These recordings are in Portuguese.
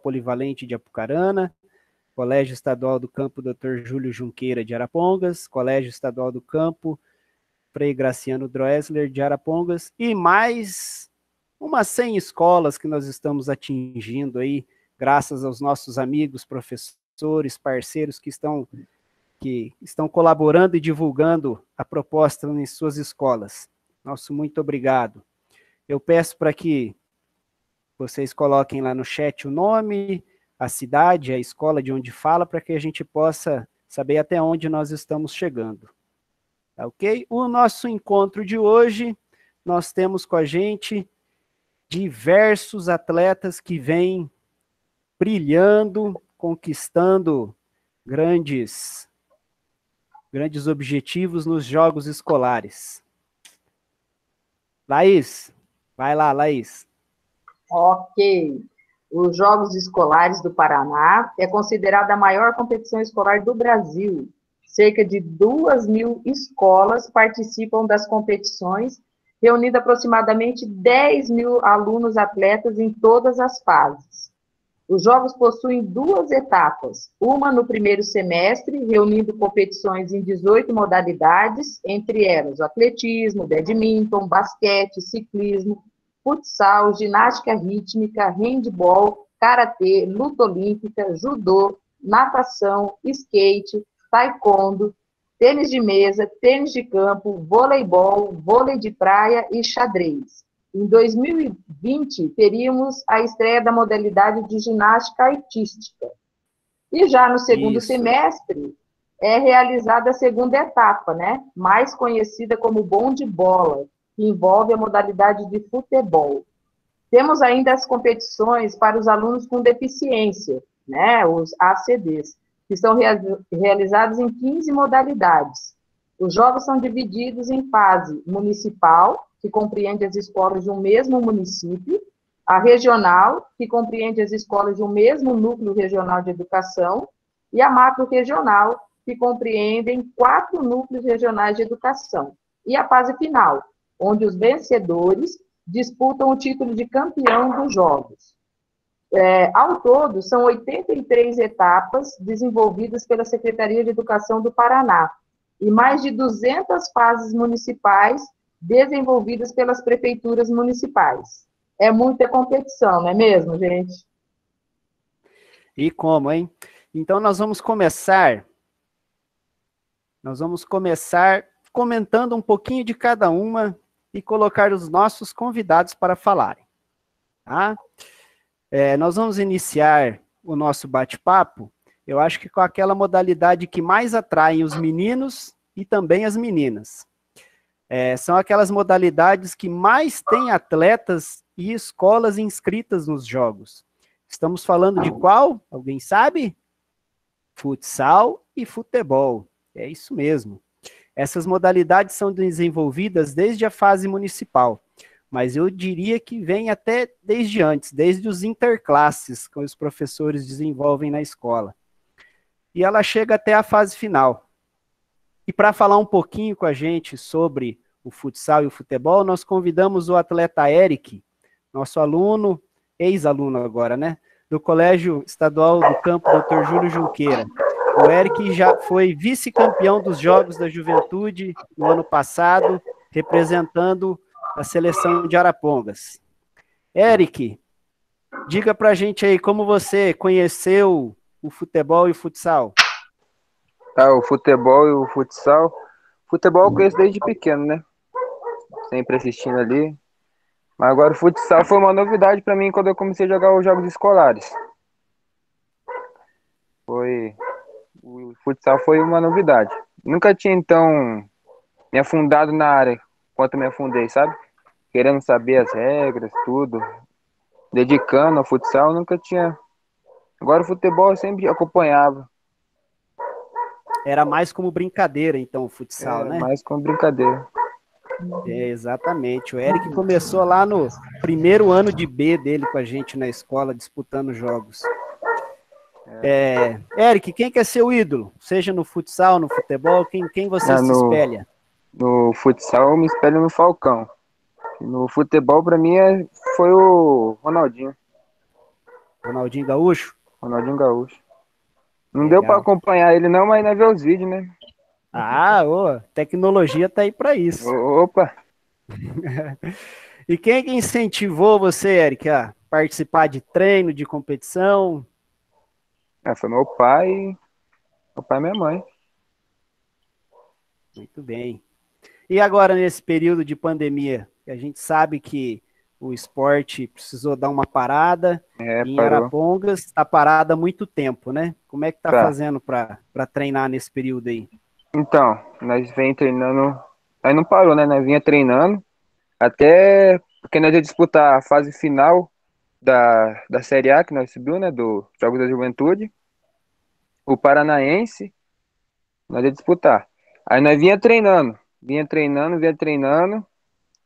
Polivalente de Apucarana, Colégio Estadual do Campo Dr. Júlio Junqueira de Arapongas, Colégio Estadual do Campo Frei Graciano Droesler de Arapongas e mais umas 100 escolas que nós estamos atingindo aí, graças aos nossos amigos, professores, parceiros que estão colaborando e divulgando a proposta em suas escolas. Nosso muito obrigado. Eu peço para que vocês coloquem lá no chat o nome, a cidade, a escola de onde fala, para que a gente possa saber até onde nós estamos chegando. Tá ok? O nosso encontro de hoje, nós temos com a gente diversos atletas que vêm brilhando, conquistando grandes objetivos nos jogos escolares. Laís, vai lá, Laís. Ok. Os Jogos Escolares do Paraná é considerada a maior competição escolar do Brasil. Cerca de 2.000 escolas participam das competições, reunindo aproximadamente 10.000 alunos atletas em todas as fases. Os Jogos possuem 2 etapas, uma no primeiro semestre, reunindo competições em 18 modalidades, entre elas o atletismo, badminton, basquete, ciclismo, futsal, ginástica rítmica, handebol, karatê, luta olímpica, judô, natação, skate, taekwondo, tênis de mesa, tênis de campo, voleibol, vôlei de praia e xadrez. Em 2020, teríamos a estreia da modalidade de ginástica artística. E já no segundo semestre, é realizada a segunda etapa, né? Mais conhecida como bom-de-bola, que envolve a modalidade de futebol. Temos ainda as competições para os alunos com deficiência, né? Os ACDs, que são realizados em 15 modalidades. Os jogos são divididos em fase municipal, que compreende as escolas de um mesmo município, a regional, que compreende as escolas de um mesmo núcleo regional de educação, e a macro-regional, que compreendem 4 núcleos regionais de educação. E a fase final, onde os vencedores disputam o título de campeão dos Jogos. Ao todo, são 83 etapas desenvolvidas pela Secretaria de Educação do Paraná e mais de 200 fases municipais desenvolvidas pelas prefeituras municipais. É muita competição, não é mesmo, gente? E como, hein? Então, nós vamos começar comentando um pouquinho de cada uma e colocar os nossos convidados para falarem. Tá? Nós vamos iniciar o nosso bate-papo, eu acho que com aquela modalidade que mais atrai os meninos e também as meninas. São aquelas modalidades que mais têm atletas e escolas inscritas nos jogos. Estamos falando de qual? Alguém sabe? Futsal e futebol. É isso mesmo. Essas modalidades são desenvolvidas desde a fase municipal, mas eu diria que vem até desde antes, desde os interclasses que os professores desenvolvem na escola. E ela chega até a fase final. E para falar um pouquinho com a gente sobre o futsal e o futebol, nós convidamos o atleta Eric, nosso aluno, ex-aluno agora, né? Do Colégio Estadual do Campo Dr. Júlio Junqueira. O Eric já foi vice-campeão dos Jogos da Juventude no ano passado, representando a seleção de Arapongas. Eric, diga pra gente aí como você conheceu o futebol e o futsal. O futebol e o futsal. Futebol eu conheço desde pequeno, né? Sempre assistindo ali. Mas agora o futsal foi uma novidade pra mim quando eu comecei a jogar os jogos escolares. O futsal foi uma novidade. Nunca tinha, então, me afundado na área quanto me afundei, sabe? Querendo saber as regras, tudo. Dedicando ao futsal, nunca tinha. Agora o futebol eu sempre acompanhava. Era mais como brincadeira, então, o futsal, né? Mais como brincadeira. Exatamente. O Eric começou lá no primeiro ano de B dele com a gente na escola, disputando jogos. Eric, quem quer ser o ídolo? Seja no futsal, no futebol, quem você se espelha? No futsal eu me espelho no Falcão. No futebol, pra mim, foi o Ronaldinho. Ronaldinho Gaúcho? Ronaldinho Gaúcho. Não deu pra Legal. acompanhar ele não, mas nós vê os vídeos, né? Ah, ô, tecnologia tá aí para isso. Opa! E quem é que incentivou você, Eric, a participar de treino, de competição? Foi meu pai e minha mãe. Muito bem. E agora, nesse período de pandemia, que a gente sabe que o esporte precisou dar uma parada, e em Parou. Arapongas está parada há muito tempo, né? Como é que tá Tá. fazendo para treinar nesse período aí? Então, nós vem treinando. Aí não parou, né? Nós vinha treinando. Até porque nós ia disputar a fase final da Série A, que nós subiu, né? Do Jogos da Juventude. O Paranaense, nós ia disputar. Aí nós vinha treinando,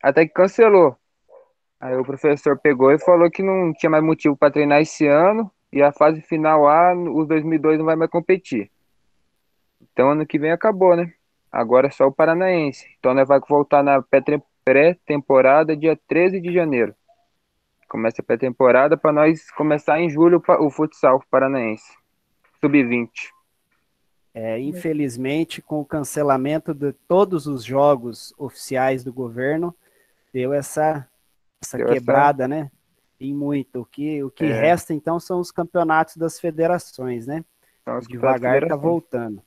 até que cancelou. Aí o professor pegou e falou que não tinha mais motivo para treinar esse ano. E a fase final A, os 2002 não vai mais competir. Então ano que vem acabou, né? Agora é só o Paranaense. Então nós vai voltar na pré-temporada dia 13 de janeiro. Começa a pré-temporada para nós começar em julho o futsal paranaense. Sub-20. Infelizmente, com o cancelamento de todos os jogos oficiais do governo, deu essa Deu essa. quebrada, né? Em muito. O que É, resta, então, são os campeonatos das federações, né? são E os campeonatos de devagar tá federação. voltando.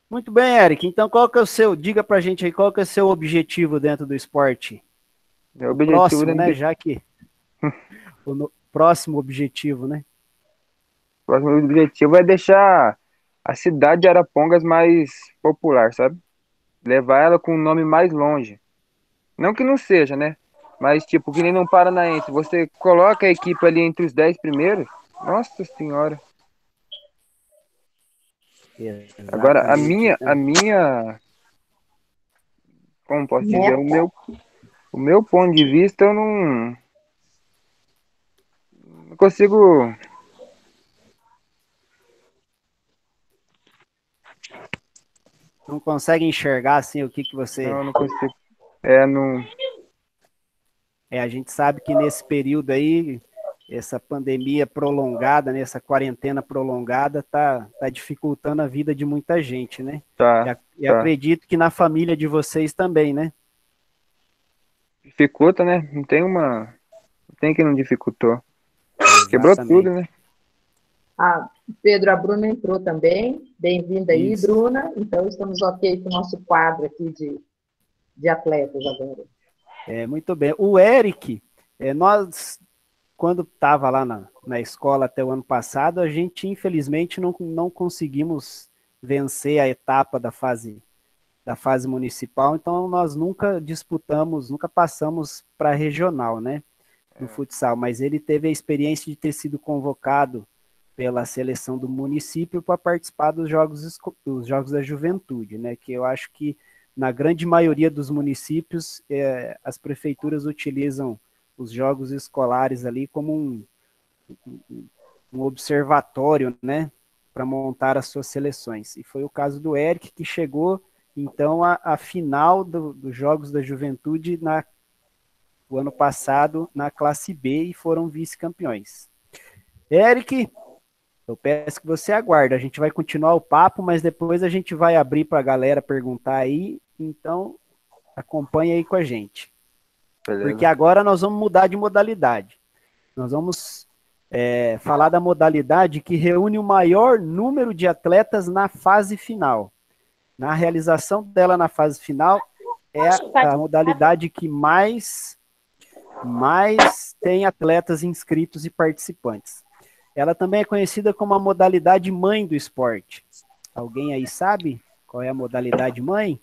Muito bem, Eric. Então, qual que é o seu, diga pra gente aí, qual que é o seu objetivo dentro do esporte? Meu O objetivo próximo, dentro né? do Já que próximo objetivo, né? próximo objetivo é deixar a cidade de Arapongas mais popular, sabe? Levar ela com um nome mais longe. Não que não seja, né? Mas, tipo, que nem no Paranaense, você coloca a equipe ali entre os 10 primeiros, nossa senhora. Agora, Exatamente. como posso dizer, o Meta. meu, o meu ponto de vista, eu não consigo, Não consegue enxergar assim o que você. não consigo, é, não, A gente sabe que nesse período aí, essa pandemia prolongada, né, essa quarentena prolongada, tá dificultando a vida de muita gente, né? tá, E tá, acredito que na família de vocês também, né? dificulta, né? Não tem que não dificultou. Quebrou tudo, Exatamente. né? Ah, Pedro, a Bruna entrou também. Bem-vinda aí, Isso. Bruna. Então, estamos ok com o nosso quadro aqui de atletas agora. Muito bem. O Eric, nós, quando estava lá na escola até o ano passado, a gente infelizmente não conseguimos vencer a etapa da fase municipal, então nós nunca disputamos, nunca passamos para regional, né, no futsal, mas ele teve a experiência de ter sido convocado pela seleção do município para participar dos jogos da juventude, né, que eu acho que na grande maioria dos municípios as prefeituras utilizam os jogos escolares ali como um observatório, né, para montar as suas seleções. E foi o caso do Eric, que chegou, então, à final dos Jogos da Juventude o ano passado na classe B e foram vice-campeões. Eric, eu peço que você aguarde, a gente vai continuar o papo, mas depois a gente vai abrir para a galera perguntar aí, então acompanha aí com a gente. Porque Beleza. agora nós vamos mudar de modalidade. Nós vamos falar da modalidade que reúne o maior número de atletas na fase final. Na realização dela na fase final, é a modalidade que mais tem atletas inscritos e participantes. Ela também é conhecida como a modalidade mãe do esporte. Alguém aí sabe qual é a modalidade mãe?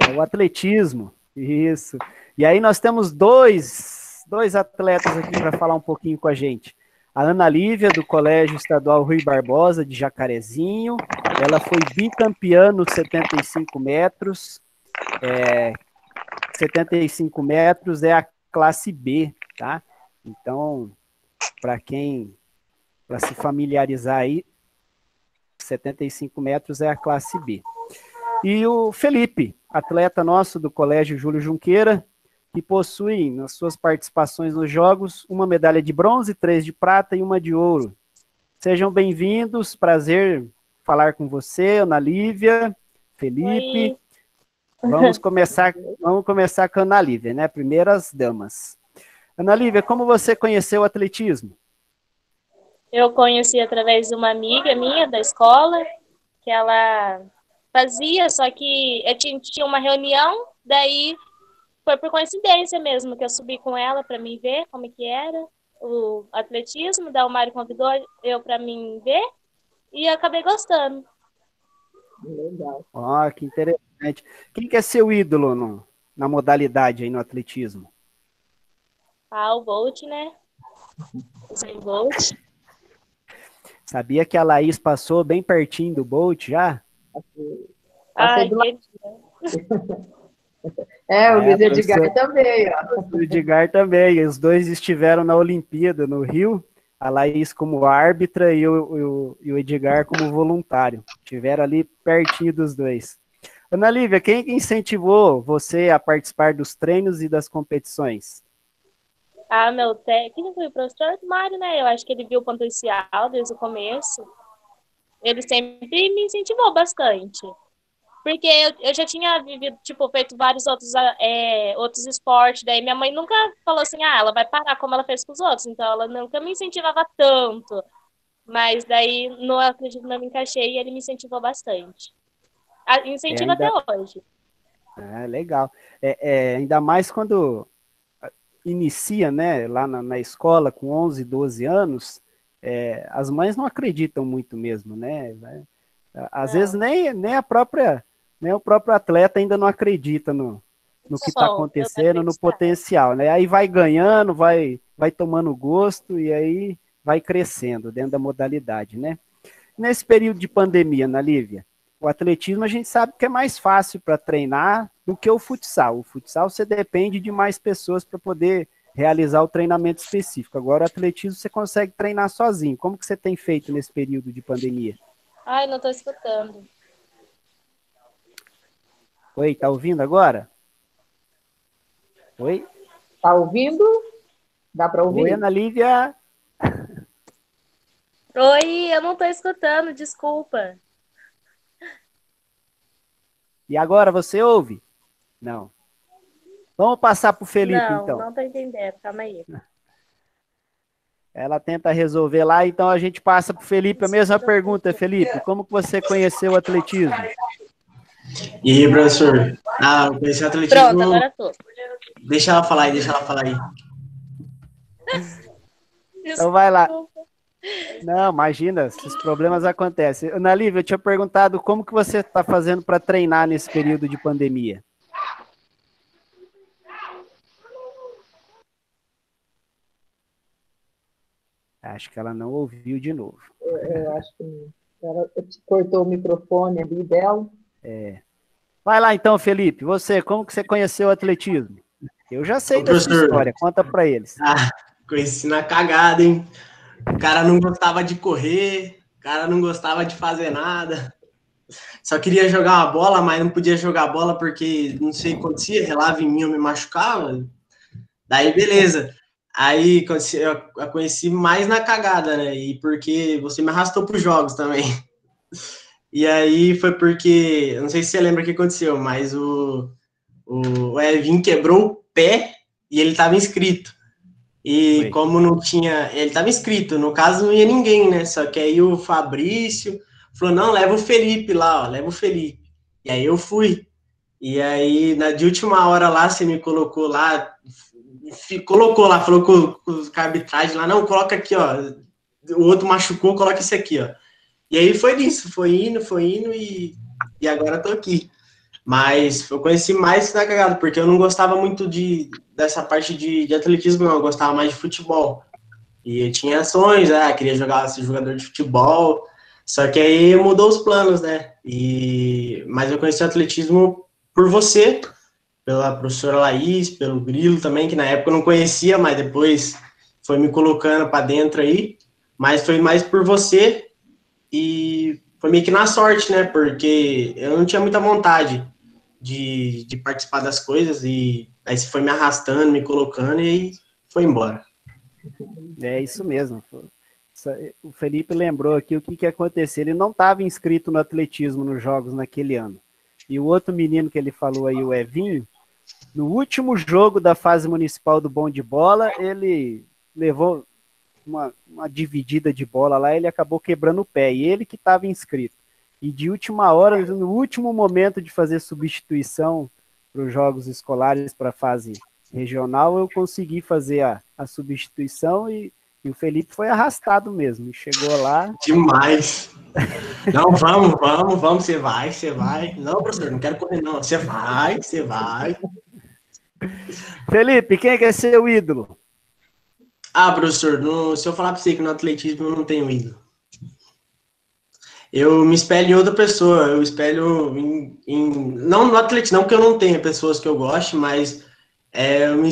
É o atletismo. Isso. E aí nós temos dois atletas aqui para falar um pouquinho com a gente. A Ana Lívia, do Colégio Estadual Rui Barbosa, de Jacarezinho. Ela foi bicampeã nos 75 metros. 75 metros é a classe B, tá? Então, para se familiarizar aí, 75 metros é a classe B. E o Felipe, atleta nosso do Colégio Júlio Junqueira, que possuem, nas suas participações nos Jogos, uma medalha de bronze, 3 de prata e uma de ouro. Sejam bem-vindos, prazer falar com você, Ana Lívia, Felipe. Oi. Vamos começar com a Ana Lívia, né? Primeiras damas. Ana Lívia, como você conheceu o atletismo? Eu conheci através de uma amiga minha da escola, que ela fazia, só que eu tinha uma reunião, daí foi por coincidência mesmo que eu subi com ela para mim ver como que era o atletismo, daí o Mário convidou eu para mim ver e eu acabei gostando. Legal. Ó, que interessante. Quem que é seu ídolo na modalidade aí no atletismo? Ah, o Bolt, né? O Bolt. Sabia que a Laís passou bem pertinho do Bolt já? Passei do lado. O Luiz Edgar também, ó. O Edgar também. Os dois estiveram na Olimpíada, no Rio. A Laís como árbitra e o Edgar como voluntário. Estiveram ali pertinho dos dois. Ana Lívia, quem incentivou você a participar dos treinos e das competições? Ah, meu técnico e o professor Mário, né? Eu acho que ele viu o potencial desde o começo. Ele sempre me incentivou bastante. Porque eu já tinha vivido, tipo, feito vários outros esportes. Daí minha mãe nunca falou assim, ela vai parar como ela fez com os outros. Então ela nunca me incentivava tanto. Mas daí no atletismo eu me encaixei e ele me incentivou bastante. Incentiva até hoje. Legal. Ainda mais quando inicia, né, lá na escola com 11, 12 anos, as mães não acreditam muito mesmo, né? Às vezes nem o próprio atleta ainda não acredita no que está acontecendo, no potencial, né? Aí vai ganhando, vai tomando gosto e aí vai crescendo dentro da modalidade, né? Nesse período de pandemia, Ana Lívia, o atletismo a gente sabe que é mais fácil para treinar do que o futsal. O futsal você depende de mais pessoas para poder realizar o treinamento específico. Agora o atletismo você consegue treinar sozinho. Como que você tem feito nesse período de pandemia? Ai, não estou escutando. Oi, tá ouvindo agora? Oi? Tá ouvindo? Dá para ouvir? Oi, Ana Lívia. Oi, eu não estou escutando, desculpa. E agora você ouve? Não. Vamos passar para o Felipe, então. Não estou entendendo, calma aí. Ela tenta resolver lá, então a gente passa para o Felipe a mesma pergunta. Felipe, como que você conheceu o atletismo? E aí, professor? Eu conheci o atletismo... Pronto, agora tô. Deixa ela falar aí. Então vai lá. Não, imagina, esses problemas acontecem. Ana Lívia, eu tinha perguntado como que você está fazendo para treinar nesse período de pandemia. Acho que ela não ouviu de novo. Eu acho que ela cortou o microfone ali dela. Vai lá então, Felipe. Você, como que você conheceu o atletismo? Eu já sei dessa história, conta para eles. Conheci na cagada, hein? O cara não gostava de correr, o cara não gostava de fazer nada. Só queria jogar uma bola, mas não podia jogar bola porque não sei o que acontecia, relava em mim, eu me machucava. Daí, beleza. Aí eu conheci mais na cagada, né? E porque você me arrastou para os jogos também. E aí foi porque, eu não sei se você lembra o que aconteceu, mas o Evin quebrou o pé e ele estava inscrito. E como não tinha, ele estava inscrito, no caso não ia ninguém, né? Só que aí o Fabrício falou, não, leva o Felipe lá, ó, leva o Felipe. E aí eu fui. E aí, de última hora lá, você me colocou lá, falou com os arbitragem lá, não, coloca aqui, ó, o outro machucou, coloca isso aqui, ó. E aí foi isso, foi indo e agora tô aqui. Mas eu conheci mais na cagada, porque eu não gostava muito dessa parte de atletismo, não, eu gostava mais de futebol. E eu tinha ações, queria ser jogador de futebol, só que aí mudou os planos, né? Mas eu conheci o atletismo por você, pela professora Laís, pelo Grilo também, que na época eu não conhecia, mas depois foi me colocando para dentro aí. Mas foi mais por você e foi meio que na sorte, né? Porque eu não tinha muita vontade de participar das coisas e Aí você foi me arrastando, me colocando e foi embora. É isso mesmo. O Felipe lembrou aqui o que aconteceu. Ele não estava inscrito no atletismo nos jogos naquele ano. E o outro menino que ele falou aí, o Evinho, no último jogo da fase municipal do bom de bola, ele levou uma dividida de bola lá, ele acabou quebrando o pé. E ele que estava inscrito. E de última hora, no último momento de fazer substituição para os jogos escolares para a fase regional, eu consegui fazer a substituição e o Felipe foi arrastado mesmo. Chegou lá. Demais. Não, vamos, você vai. Não, professor, não quero correr, não. Você vai. Felipe, quem é que é seu ídolo? Ah, professor, se eu falar para você que no atletismo eu não tenho ídolo. Eu me espelho em outra pessoa, eu espelho não no atletismo, não porque eu não tenha pessoas que eu goste, mas eu me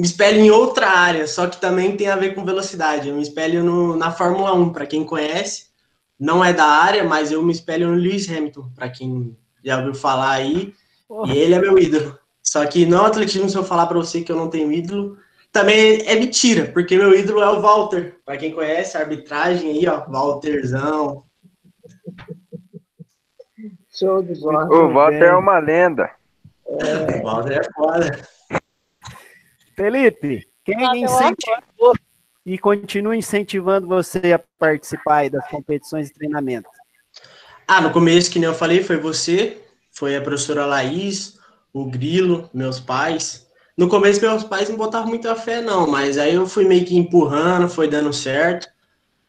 espelho em outra área, só que também tem a ver com velocidade. Eu me espelho na Fórmula 1, para quem conhece, não é da área, mas eu me espelho no Lewis Hamilton, para quem já ouviu falar aí, e ele é meu ídolo. Só que no atletismo, se eu falar para você que eu não tenho ídolo, também é mentira, porque meu ídolo é o Walter, para quem conhece a arbitragem aí, ó, Walterzão. Show de bola. O Walter é uma lenda. O Walter é foda. Felipe, quem incentivou e continua incentivando você a participar aí das competições de treinamento? No começo, que nem eu falei, foi você, foi a professora Laís, o Grilo, meus pais. No começo, meus pais não botavam muita fé, não, mas aí eu fui meio que empurrando, foi dando certo.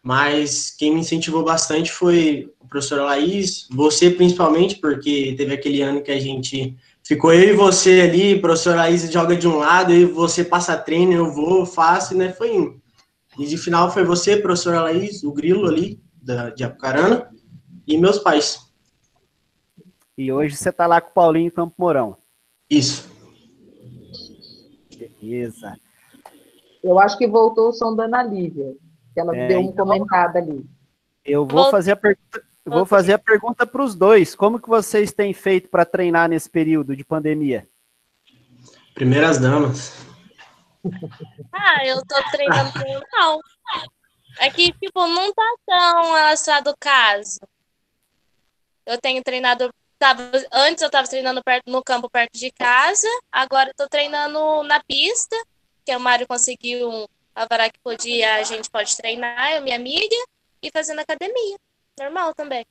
Mas quem me incentivou bastante foi a professora Laís, você principalmente, porque teve aquele ano que a gente ficou eu e você ali, a professora Laís joga de um lado, e você passa treino, eu vou, faço, né? Foi indo. E de final foi você, a professora Laís, o Grilo ali, de Apucarana, e meus pais. E hoje você está lá com o Paulinho em Campo Mourão. Isso. Beleza. Eu acho que voltou o som da Ana Lívia, que ela deu um comentário ali. Eu vou fazer a pergunta. Vou fazer a pergunta para os dois. Como que vocês têm feito para treinar nesse período de pandemia? Primeiras damas. Eu tô treinando não. É que, tipo, não tá tão relacionado o caso. Eu tenho treinado. Antes eu tava treinando no campo perto de casa. Agora eu tô treinando na pista, que o Mário conseguiu um alvará que a gente pode treinar, eu e minha amiga, e fazendo academia. Normal também.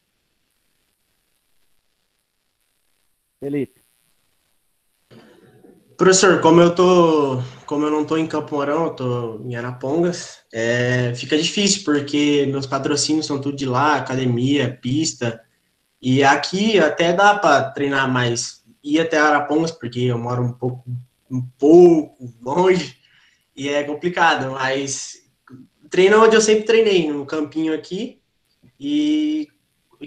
Felipe. Professor, como eu não tô em Campo Mourão, eu tô em Arapongas, fica difícil, porque meus patrocínios são tudo de lá, academia, pista, e aqui até dá para treinar mais, ir até Arapongas, porque eu moro um pouco longe, e é complicado, mas treino onde eu sempre treinei, no campinho aqui, e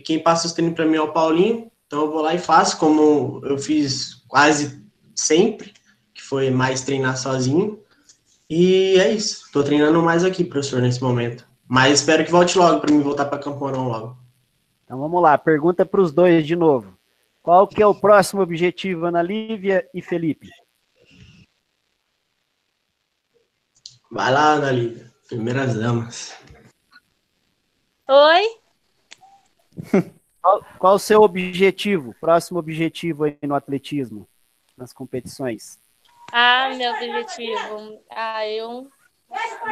quem passa os treinos para mim é o Paulinho, então eu vou lá e faço, como eu fiz quase sempre, que foi mais treinar sozinho. E é isso. Estou treinando mais aqui, professor, nesse momento. Mas espero que volte logo para mim voltar para Campo Mourão logo. Então vamos lá, pergunta para os dois de novo. Qual que é o próximo objetivo, Ana Lívia e Felipe? Vai lá, Ana Lívia. Primeiras damas. Oi? Qual o seu objetivo? Próximo objetivo aí no atletismo, nas competições? Meu objetivo. Eu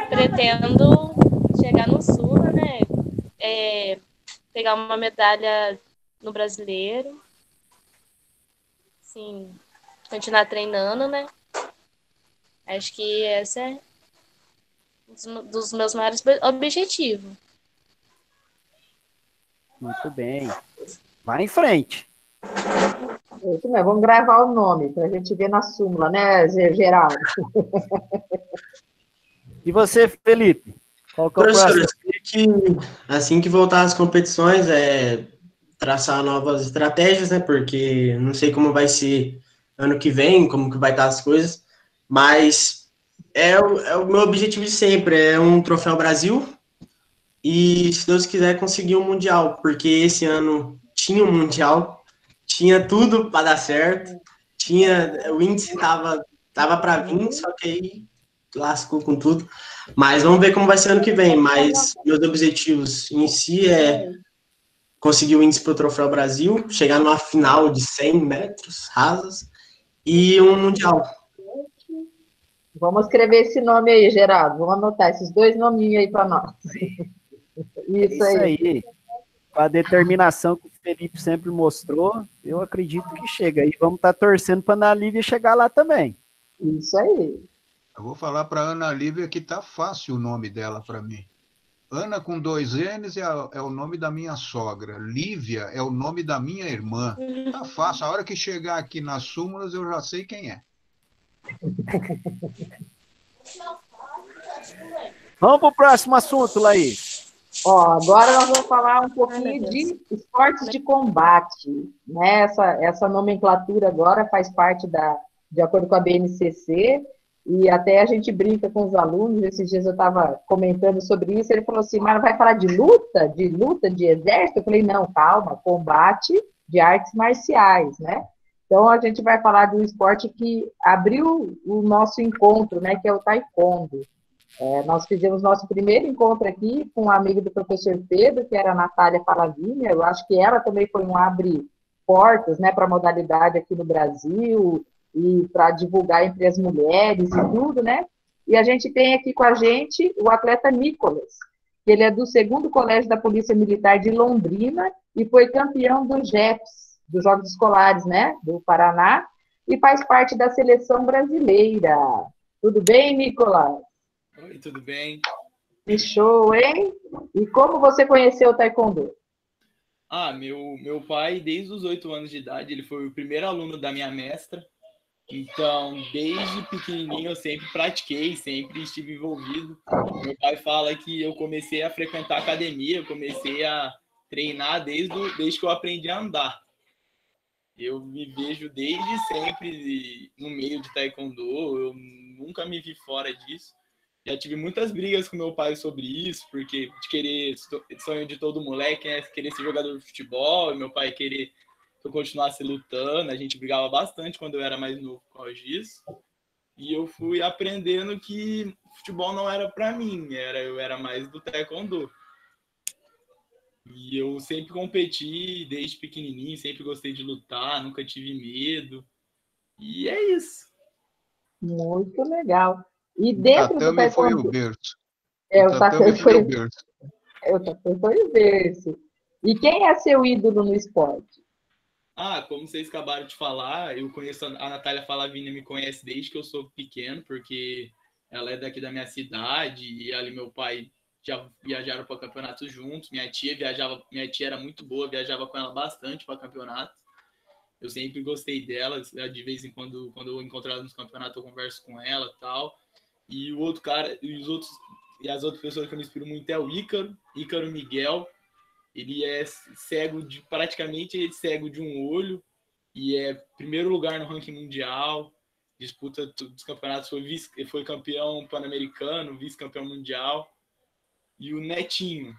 pretendo chegar no Sul, né? Pegar uma medalha no brasileiro. Sim, continuar treinando, né? Acho que esse é um dos meus maiores objetivos. Muito bem. Vai em frente. Isso mesmo, vamos gravar o nome, para a gente ver na súmula, né, Geraldo? E você, Felipe? Qual que é o Professor, próximo? eu sei que assim que voltar às competições, traçar novas estratégias, né? Porque não sei como vai ser ano que vem, como que vai estar as coisas, mas é o meu objetivo de sempre, é um troféu Brasil e, se Deus quiser, conseguir um Mundial, porque esse ano tinha um Mundial, tinha tudo para dar certo, o índice estava Tava para vir, só que aí lascou com tudo. Mas vamos ver como vai ser ano que vem. Mas meus objetivos em si é conseguir o índice para o Troféu Brasil, chegar numa final de 100 metros rasas e um Mundial. Vamos escrever esse nome aí, Geraldo. Vamos anotar esses 2 nominhos aí para nós. Isso aí. Com a determinação que o Felipe sempre mostrou, eu acredito que chega. E vamos estar torcendo para a Ana Lívia chegar lá também. Isso aí. Eu vou falar para a Ana Lívia que tá fácil o nome dela para mim. Ana com 2 N's é o nome da minha sogra. Lívia é o nome da minha irmã. Tá fácil. A hora que chegar aqui nas súmulas, eu já sei quem é. Vamos para o próximo assunto, Laís. Agora nós vamos falar um pouquinho de esportes de combate. Né? Essa nomenclatura agora faz parte de acordo com a BNCC, e até a gente brinca com os alunos. Esses dias eu estava comentando sobre isso, ele falou assim, mas vai falar de luta de exército? Eu falei, não, calma, combate de artes marciais, né? Então, a gente vai falar de um esporte que abriu o nosso encontro, né, que é o taekwondo. Nós fizemos nosso primeiro encontro aqui com um amigo do professor Pedro, que era a Natália Palavina. Eu acho que ela também foi um abre-portas, né, para a modalidade aqui no Brasil e para divulgar entre as mulheres e tudo, né? E a gente tem aqui com a gente o atleta Nicolas, que ele é do 2º Colégio da Polícia Militar de Londrina e foi campeão do JEPS, dos Jogos Escolares, né, do Paraná, e faz parte da seleção brasileira. Tudo bem, Nicolas? Oi, tudo bem? Que show, hein? E como você conheceu o taekwondo? Meu pai, desde os 8 anos de idade, ele foi o primeiro aluno da minha mestra. Então, desde pequenininho, eu sempre pratiquei, sempre estive envolvido. Meu pai fala que eu comecei a frequentar academia, eu comecei a treinar desde que eu aprendi a andar. Eu me vejo desde sempre no meio de taekwondo, eu nunca me vi fora disso. Já tive muitas brigas com meu pai sobre isso, porque sonho de todo moleque, né? Querer ser jogador de futebol, e meu pai querer que eu continuasse lutando. A gente brigava bastante quando eu era mais novo por causa disso. E eu fui aprendendo que futebol não era para mim, eu era mais do taekwondo. E eu sempre competi desde pequenininho, sempre gostei de lutar, nunca tive medo. E é isso. Muito legal. E dentro do taekwondo... foi o berço. O tatame foi o berço. O tatame foi o berço. E quem é seu ídolo no esporte? Como vocês acabaram de falar, eu conheço a Natália Palavina, me conhece desde que eu sou pequeno, porque ela é daqui da minha cidade, e ela e meu pai já viajaram para campeonatos juntos. Minha tia era muito boa, viajava com ela bastante para campeonatos. Eu sempre gostei dela, de vez em quando eu encontro ela nos campeonatos, eu converso com ela e tal. E o outro cara, e as outras pessoas que eu me inspiro muito é o Ícaro Miguel. Ele é praticamente cego de um olho, e é primeiro lugar no ranking mundial, disputa dos campeonatos, foi campeão pan-americano, vice-campeão mundial. E o Netinho,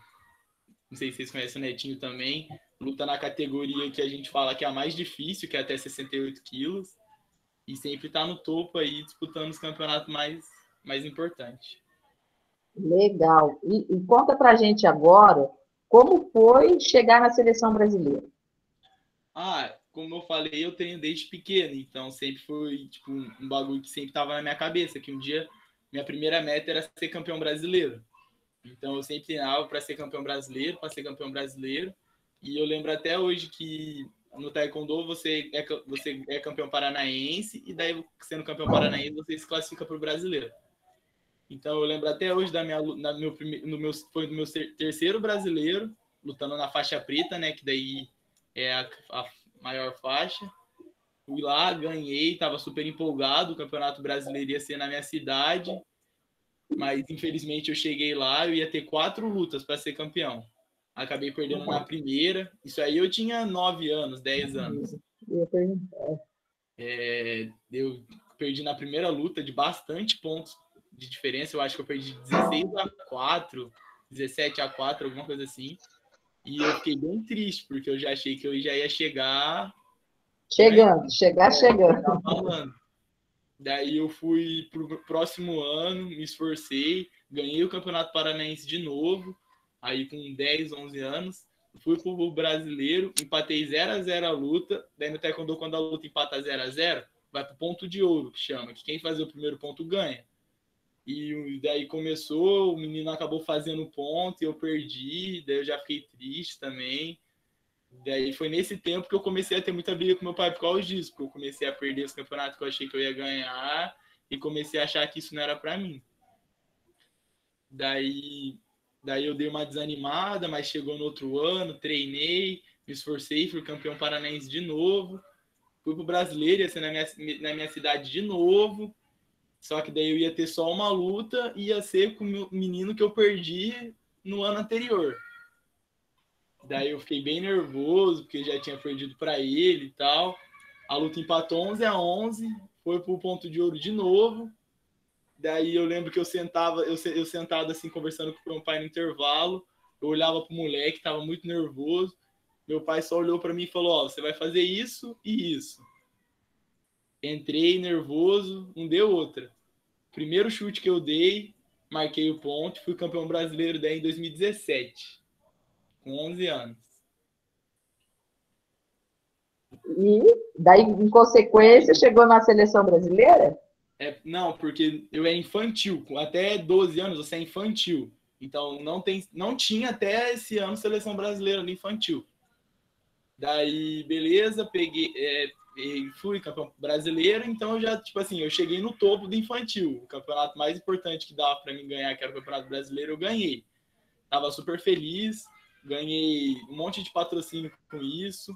não sei se vocês conhecem o Netinho também, luta na categoria que a gente fala que é a mais difícil, que é até 68 quilos, e sempre está no topo aí, disputando os campeonatos mais importantes. Legal. E conta pra gente agora, como foi chegar na seleção brasileira? Como eu falei, eu treino desde pequeno, então sempre foi um bagulho que sempre estava na minha cabeça, que um dia minha primeira meta era ser campeão brasileiro. Então eu sempre treinava para ser campeão brasileiro, e eu lembro até hoje que no taekwondo você é campeão paranaense, e daí sendo campeão paranaense você se classifica para o brasileiro. Então eu lembro até hoje foi do meu terceiro brasileiro, lutando na faixa preta, né, que daí é a maior faixa. Fui lá, ganhei, estava super empolgado, o Campeonato Brasileiro ia ser na minha cidade, mas infelizmente eu cheguei lá, eu ia ter 4 lutas para ser campeão. Acabei perdendo na primeira, isso aí eu tinha 9 anos, 10 anos. Eu perdi na primeira luta de bastante pontos de diferença, eu acho que eu perdi 16-4, 17-4, alguma coisa assim. E eu fiquei bem triste, porque eu já achei que eu já ia chegar... Chegando. Falando. Daí eu fui pro próximo ano, me esforcei, ganhei o Campeonato Paranaense de novo, aí com 10, 11 anos. Fui pro brasileiro, empatei 0-0 a luta. Daí no taekwondo, quando a luta empata 0-0, vai pro ponto de ouro, que chama, que quem fazer o primeiro ponto ganha. E daí começou, o menino acabou fazendo ponto e eu perdi, daí eu já fiquei triste também. Daí foi nesse tempo que eu comecei a ter muita briga com meu pai por causa disso, porque eu comecei a perder os campeonatos que eu achei que eu ia ganhar e comecei a achar que isso não era para mim. Daí eu dei uma desanimada, mas chegou no outro ano, treinei, me esforcei, fui campeão paranaense de novo, fui pro brasileiro, ia ser na minha cidade de novo, só que daí eu ia ter só uma luta e ia ser com o menino que eu perdi no ano anterior. Daí eu fiquei bem nervoso, porque já tinha perdido para ele e tal. A luta empatou 11-11, foi pro ponto de ouro de novo. Daí eu lembro que eu sentado assim, conversando com o meu pai no intervalo, eu olhava pro moleque, tava muito nervoso. Meu pai só olhou para mim e falou, ó, você vai fazer isso e isso. Entrei nervoso, não deu outra. Primeiro chute que eu dei, marquei o ponto, fui campeão brasileiro daí em 2017, com 11 anos. E daí, em consequência, chegou na seleção brasileira? Não, porque eu era infantil. Até 12 anos você é infantil. Então não tinha até esse ano seleção brasileira no infantil. Daí, beleza, fui campeão brasileiro, então eu já, tipo assim, eu cheguei no topo do infantil. O campeonato mais importante que dava para mim ganhar, que era o Campeonato Brasileiro, eu ganhei. Tava super feliz, ganhei um monte de patrocínio com isso.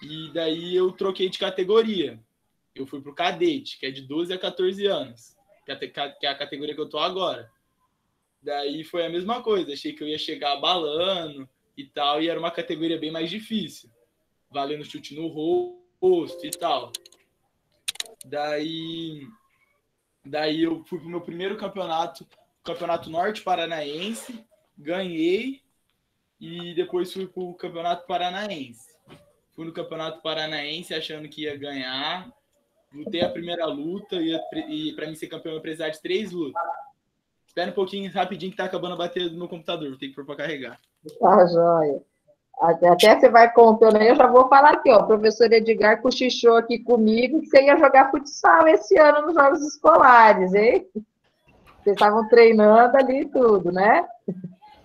E daí eu troquei de categoria. Eu fui pro cadete, que é de 12 a 14 anos, que é a categoria que eu tô agora. Daí foi a mesma coisa, achei que eu ia chegar abalando e tal, e era uma categoria bem mais difícil, valendo chute no rosto e tal. Daí eu fui pro meu primeiro campeonato Norte Paranaense, ganhei, e depois fui pro Campeonato Paranaense. Fui no Campeonato Paranaense achando que ia ganhar, lutei a primeira luta e para mim ser campeão eu precisar de 3 lutas. Espera um pouquinho, rapidinho, que tá acabando a bateria do meu computador. Vou ter que pôr para carregar. Tá, joia. Até você vai contando aí, eu já vou falar aqui, ó. O professor Edgar cochichou aqui comigo que você ia jogar futsal esse ano nos Jogos Escolares, hein? Vocês estavam treinando ali e tudo, né?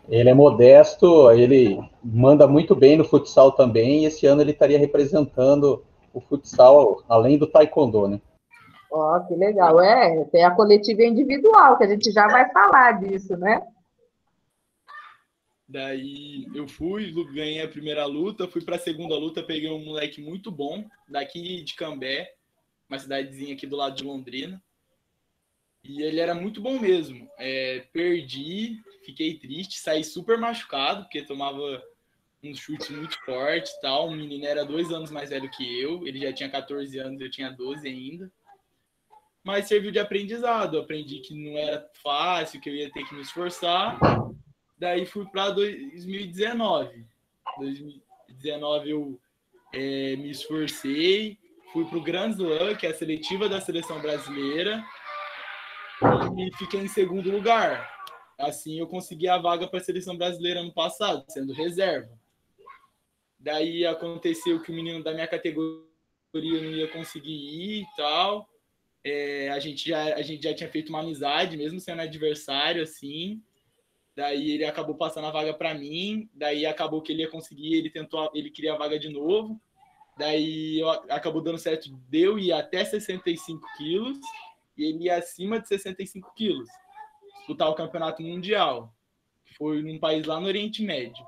Ele é modesto, ele manda muito bem no futsal também, e esse ano ele estaria representando o futsal, além do taekwondo, né? Ó, que legal. Tem a coletiva individual, que a gente já vai falar disso, né? Daí eu fui, ganhei a primeira luta, fui para a segunda luta, peguei um moleque muito bom, daqui de Cambé, uma cidadezinha aqui do lado de Londrina. E ele era muito bom mesmo. Perdi, fiquei triste, saí super machucado, porque tomava uns chutes muito fortes e tal. O menino era 2 anos mais velho que eu, ele já tinha 14 anos, eu tinha 12 ainda. Mas serviu de aprendizado, eu aprendi que não era fácil, que eu ia ter que me esforçar. Daí fui para 2019. 2019 eu me esforcei, fui para o Grand Slam, que é a seletiva da seleção brasileira, e fiquei em segundo lugar. Assim eu consegui a vaga para a seleção brasileira ano passado, sendo reserva. Daí aconteceu que o menino da minha categoria não ia conseguir ir e tal. A gente já tinha feito uma amizade, mesmo sendo adversário, assim. Daí ele acabou passando a vaga para mim. Daí acabou que ele ia conseguir, ele queria a vaga de novo. Daí acabou dando certo, deu ir até 65 quilos e ele ia acima de 65 quilos. Disputar o campeonato mundial. Foi num país lá no Oriente Médio.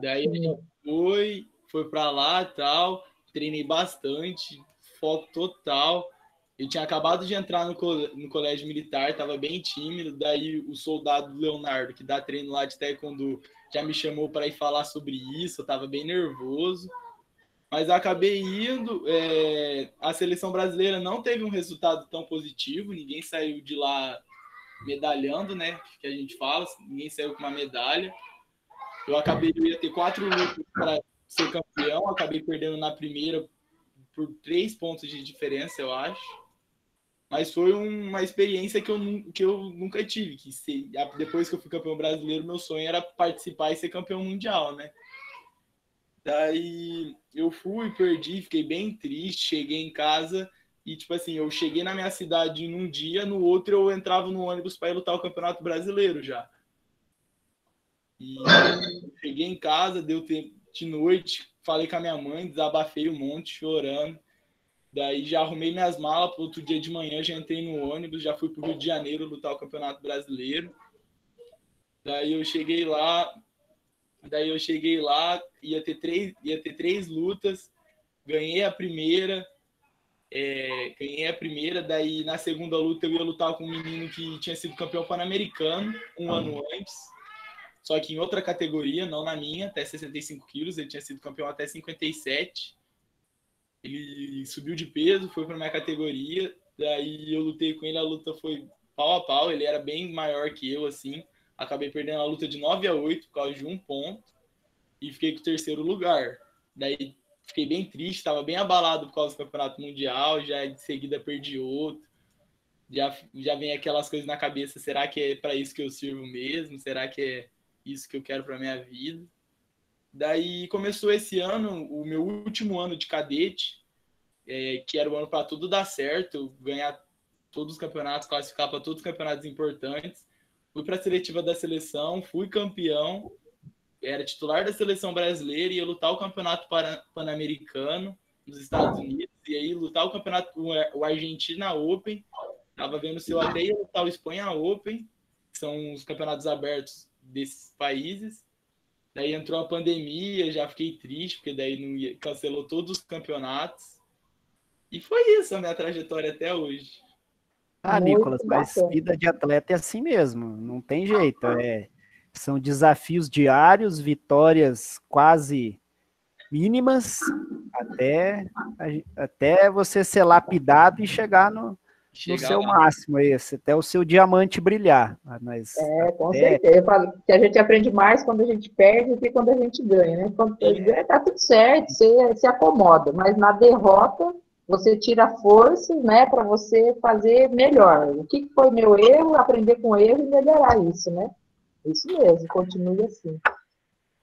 Daí ele foi para lá e tal. Treinei bastante, foco total. Eu tinha acabado de entrar no colégio militar, estava bem tímido. Daí o soldado Leonardo, que dá treino lá de taekwondo, já me chamou para ir falar sobre isso. Eu estava bem nervoso. Mas acabei indo. A seleção brasileira não teve um resultado tão positivo. Ninguém saiu de lá medalhando, né? Que a gente fala. Ninguém saiu com uma medalha. Eu ia ter 4 lutas para ser campeão. Acabei perdendo na primeira por 3 pontos de diferença, eu acho. Mas foi uma experiência que eu nunca tive. Depois que eu fui campeão brasileiro, meu sonho era participar e ser campeão mundial, né? Daí eu fui, perdi, fiquei bem triste, cheguei em casa e, tipo assim, eu cheguei na minha cidade num dia, no outro eu entrava no ônibus para ir lutar o Campeonato Brasileiro já. E cheguei em casa, deu tempo de noite, falei com a minha mãe, desabafei um monte, chorando. Daí já arrumei minhas malas para outro dia de manhã, já entrei no ônibus, já fui para o Rio de Janeiro lutar o Campeonato Brasileiro. Daí eu cheguei lá, ia ter três lutas, ganhei a primeira, daí na segunda luta eu ia lutar com um menino que tinha sido campeão pan-americano um ano antes, só que em outra categoria, não na minha, até 65 quilos, ele tinha sido campeão até 57. Ele subiu de peso, foi para minha categoria, daí eu lutei com ele, a luta foi pau a pau, ele era bem maior que eu, assim, acabei perdendo a luta de 9-8 por causa de 1 ponto e fiquei com o 3º lugar. Daí fiquei bem triste, estava bem abalado por causa do Campeonato Mundial, já de seguida perdi outro, já vem aquelas coisas na cabeça, será que é para isso que eu sirvo mesmo? Será que é isso que eu quero para minha vida? Daí começou esse ano, o meu último ano de cadete, que era o ano para tudo dar certo, ganhar todos os campeonatos, classificar para todos os campeonatos importantes. Fui para a seletiva da seleção, fui campeão, era titular da seleção brasileira e ia lutar o campeonato pan-americano nos Estados Unidos, e aí lutar o campeonato, o Argentina Open, estava vendo se eu até ia lutar o Espanha Open, que são os campeonatos abertos desses países. Daí entrou a pandemia, já fiquei triste, porque daí cancelou todos os campeonatos. E foi isso a minha trajetória até hoje. Nicolas, mas vida de atleta é assim mesmo, não tem jeito. São desafios diários, vitórias quase mínimas, até você ser lapidado e chegar no seu máximo, até o seu diamante brilhar. Mas com certeza. Eu falo que a gente aprende mais quando a gente perde do que quando a gente ganha, né? Quando ganha, tá tudo certo, você se acomoda, mas na derrota você tira forças, né, para você fazer melhor. O que foi meu erro, aprender com o erro e melhorar isso, né? Isso mesmo, continue assim.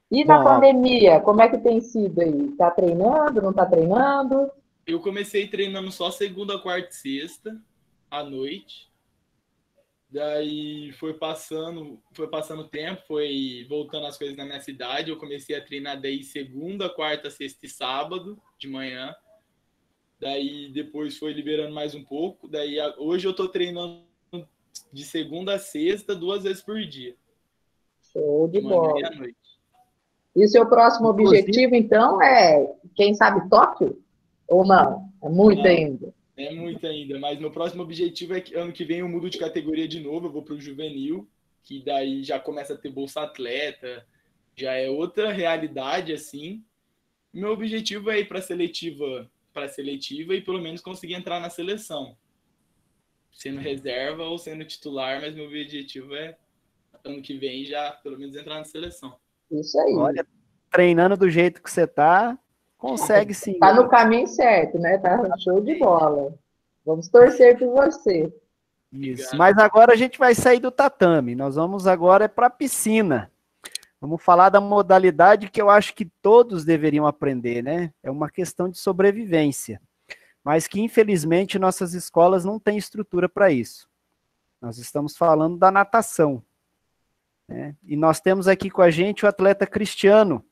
E na pandemia, como é que tem sido aí? Tá treinando, não tá treinando? Eu comecei treinando só segunda, quarta e sexta, à noite. Daí foi passando o tempo, foi voltando as coisas na minha cidade. Eu comecei a treinar daí segunda, quarta, sexta e sábado, de manhã. Daí depois foi liberando mais um pouco. Daí hoje eu tô treinando de segunda a sexta, 2 vezes por dia. Show de bola. E à noite. E o seu próximo objetivo, então, é, quem sabe, Tóquio? Ou não? É muito ainda? É muito ainda, mas meu próximo objetivo é que ano que vem eu mudo de categoria de novo, eu vou para o juvenil, que daí já começa a ter bolsa atleta, já é outra realidade, assim. Meu objetivo é ir para a seletiva e pelo menos conseguir entrar na seleção. Sendo reserva ou sendo titular, mas meu objetivo é ano que vem já pelo menos entrar na seleção. Isso aí. Olha, treinando do jeito que você tá, consegue sim. Tá no caminho certo, né? Tá show de bola. Vamos torcer por você. Isso. Obrigado. Mas agora a gente vai sair do tatame. Nós vamos agora para a piscina. Vamos falar da modalidade que eu acho que todos deveriam aprender, né? É uma questão de sobrevivência. Mas que, infelizmente, nossas escolas não têm estrutura para isso. Nós estamos falando da natação. Né? E nós temos aqui com a gente o atleta Cristiano,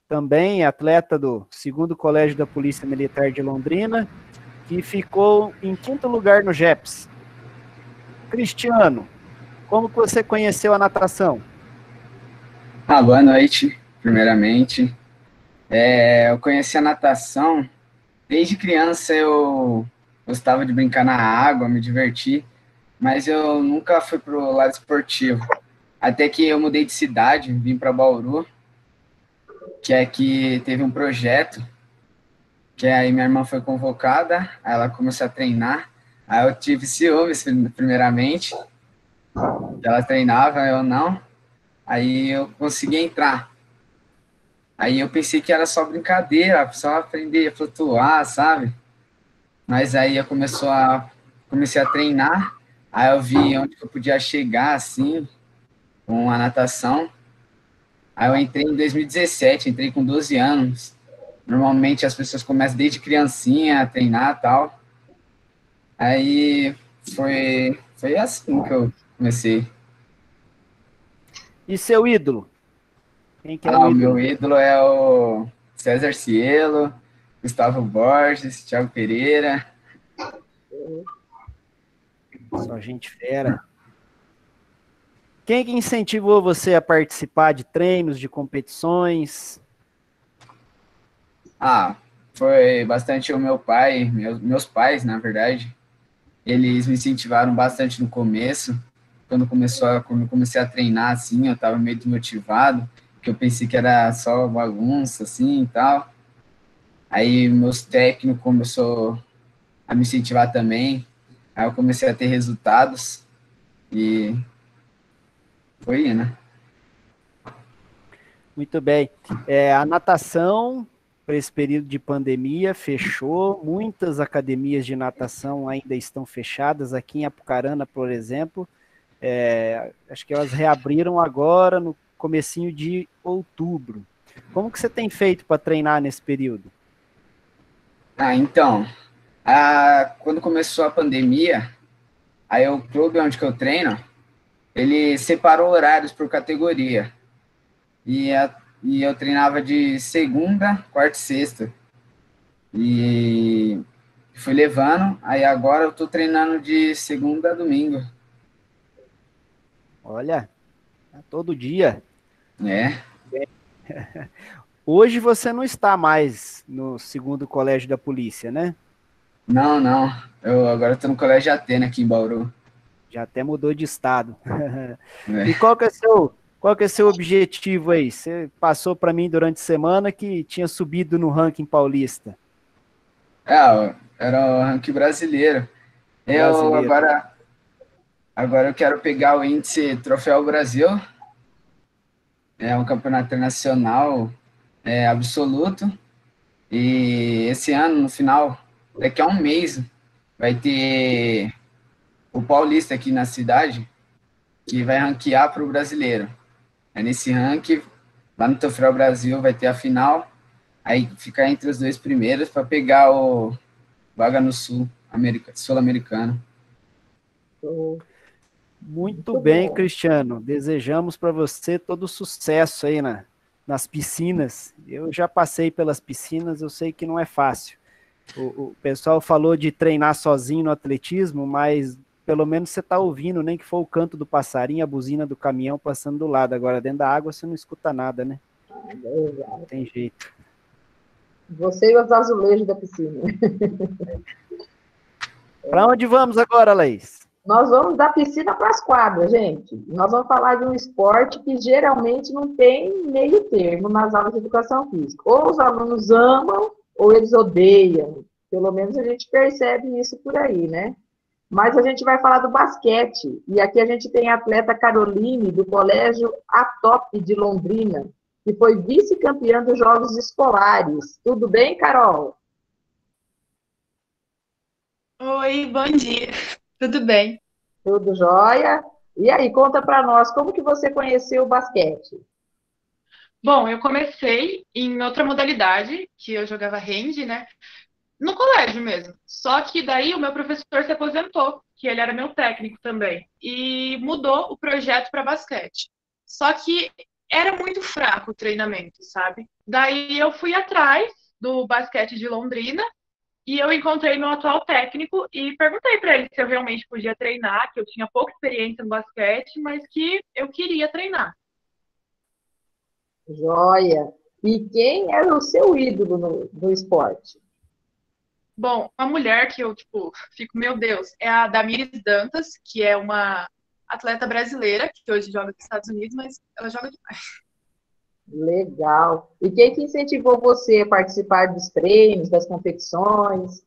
também atleta do 2º Colégio da Polícia Militar de Londrina, que ficou em 5º lugar no JEPS. Cristiano, como que você conheceu a natação? Boa noite, primeiramente. Eu conheci a natação, desde criança eu gostava de brincar na água, me divertir, mas eu nunca fui para o lado esportivo. Até que eu mudei de cidade, vim para Bauru, que aqui teve um projeto, que aí minha irmã foi convocada, aí ela começou a treinar, aí eu tive ciúmes, primeiramente, ela treinava, eu não, aí eu consegui entrar. Aí eu pensei que era só brincadeira, só aprender a flutuar, sabe? Mas aí comecei a treinar, aí eu vi onde que eu podia chegar, assim, com a natação. Aí eu entrei em 2017, entrei com 12 anos. Normalmente as pessoas começam desde criancinha a treinar e tal. Aí foi assim que eu comecei. E seu ídolo? Quem que é Ah, o o ídolo? meu ídolo é o César Cielo, Gustavo Borges, Thiago Pereira. Só gente fera. Quem que incentivou você a participar de treinos, de competições? Ah, foi bastante o meu pai, meus pais, na verdade. Eles me incentivaram bastante no começo. Quando eu comecei a treinar, assim, eu estava meio desmotivado, porque eu pensei que era só bagunça, assim, e tal. Aí meus técnicos começou a me incentivar também. Aí eu comecei a ter resultados e foi indo, né? Muito bem. A natação, para esse período de pandemia, fechou. Muitas academias de natação ainda estão fechadas. Aqui em Apucarana, por exemplo, acho que elas reabriram agora no comecinho de outubro. Como que você tem feito para treinar nesse período? Ah, então, quando começou a pandemia, aí o clube onde que eu treino, ele separou horários por categoria. E, e eu treinava de segunda, quarta e sexta. E fui levando, aí agora eu tô treinando de segunda a domingo, Olha, todo dia. né? Hoje você não está mais no segundo colégio da polícia, né? Não, não, eu agora tô no Colégio Atena aqui em Bauru, Já até mudou de estado. E né? qual que é seu objetivo aí? Você passou para mim durante a semana que tinha subido no ranking paulista Era o ranking brasileiro. Eu brasileiro. agora eu quero pegar o índice Troféu Brasil, é um campeonato internacional absoluto, e esse ano, no final, daqui a um mês, vai ter o Paulista aqui na cidade, que vai ranquear para o brasileiro. Aí nesse ranking, lá no Troféu Brasil, vai ter a final, aí ficar entre os dois primeiros para pegar o vaga no Sul-Americano. Muito Muito bem, bom. Cristiano. Desejamos para você todo sucesso aí nas piscinas. Eu já passei pelas piscinas, eu sei que não é fácil. O pessoal falou de treinar sozinho no atletismo, mas pelo menos você está ouvindo, nem que for o canto do passarinho, a buzina do caminhão passando do lado. Agora, dentro da água, você não escuta nada, né? Não tem jeito. Você e os azulejos da piscina. Para onde vamos agora, Laís? Nós vamos da piscina para as quadras, gente. Nós vamos falar de um esporte que geralmente não tem meio termo nas aulas de educação física. Ou os alunos amam, ou eles odeiam. Pelo menos a gente percebe isso por aí, né? Mas a gente vai falar do basquete. E aqui a gente tem a atleta Caroline, do Colégio Atop de Londrina, que foi vice-campeã dos Jogos Escolares. Tudo bem, Carol? Oi, bom dia. Tudo bem? Tudo jóia? E aí, conta para nós, como que você conheceu o basquete? Bom, eu comecei em outra modalidade, que eu jogava hand, né? No colégio mesmo. Só que daí o meu professor se aposentou, que ele era meu técnico também, e mudou o projeto para basquete. Só que era muito fraco o treinamento, sabe? Daí eu fui atrás do basquete de Londrina e eu encontrei meu atual técnico e perguntei para ele se eu realmente podia treinar, que eu tinha pouca experiência no basquete, mas que eu queria treinar. Joia! E quem era o seu ídolo no esporte? Bom, uma mulher que eu, tipo, fico, meu Deus, é a Damires Dantas, que é uma atleta brasileira, que hoje joga nos Estados Unidos, mas ela joga demais. Legal. E quem que incentivou você a participar dos treinos, das competições?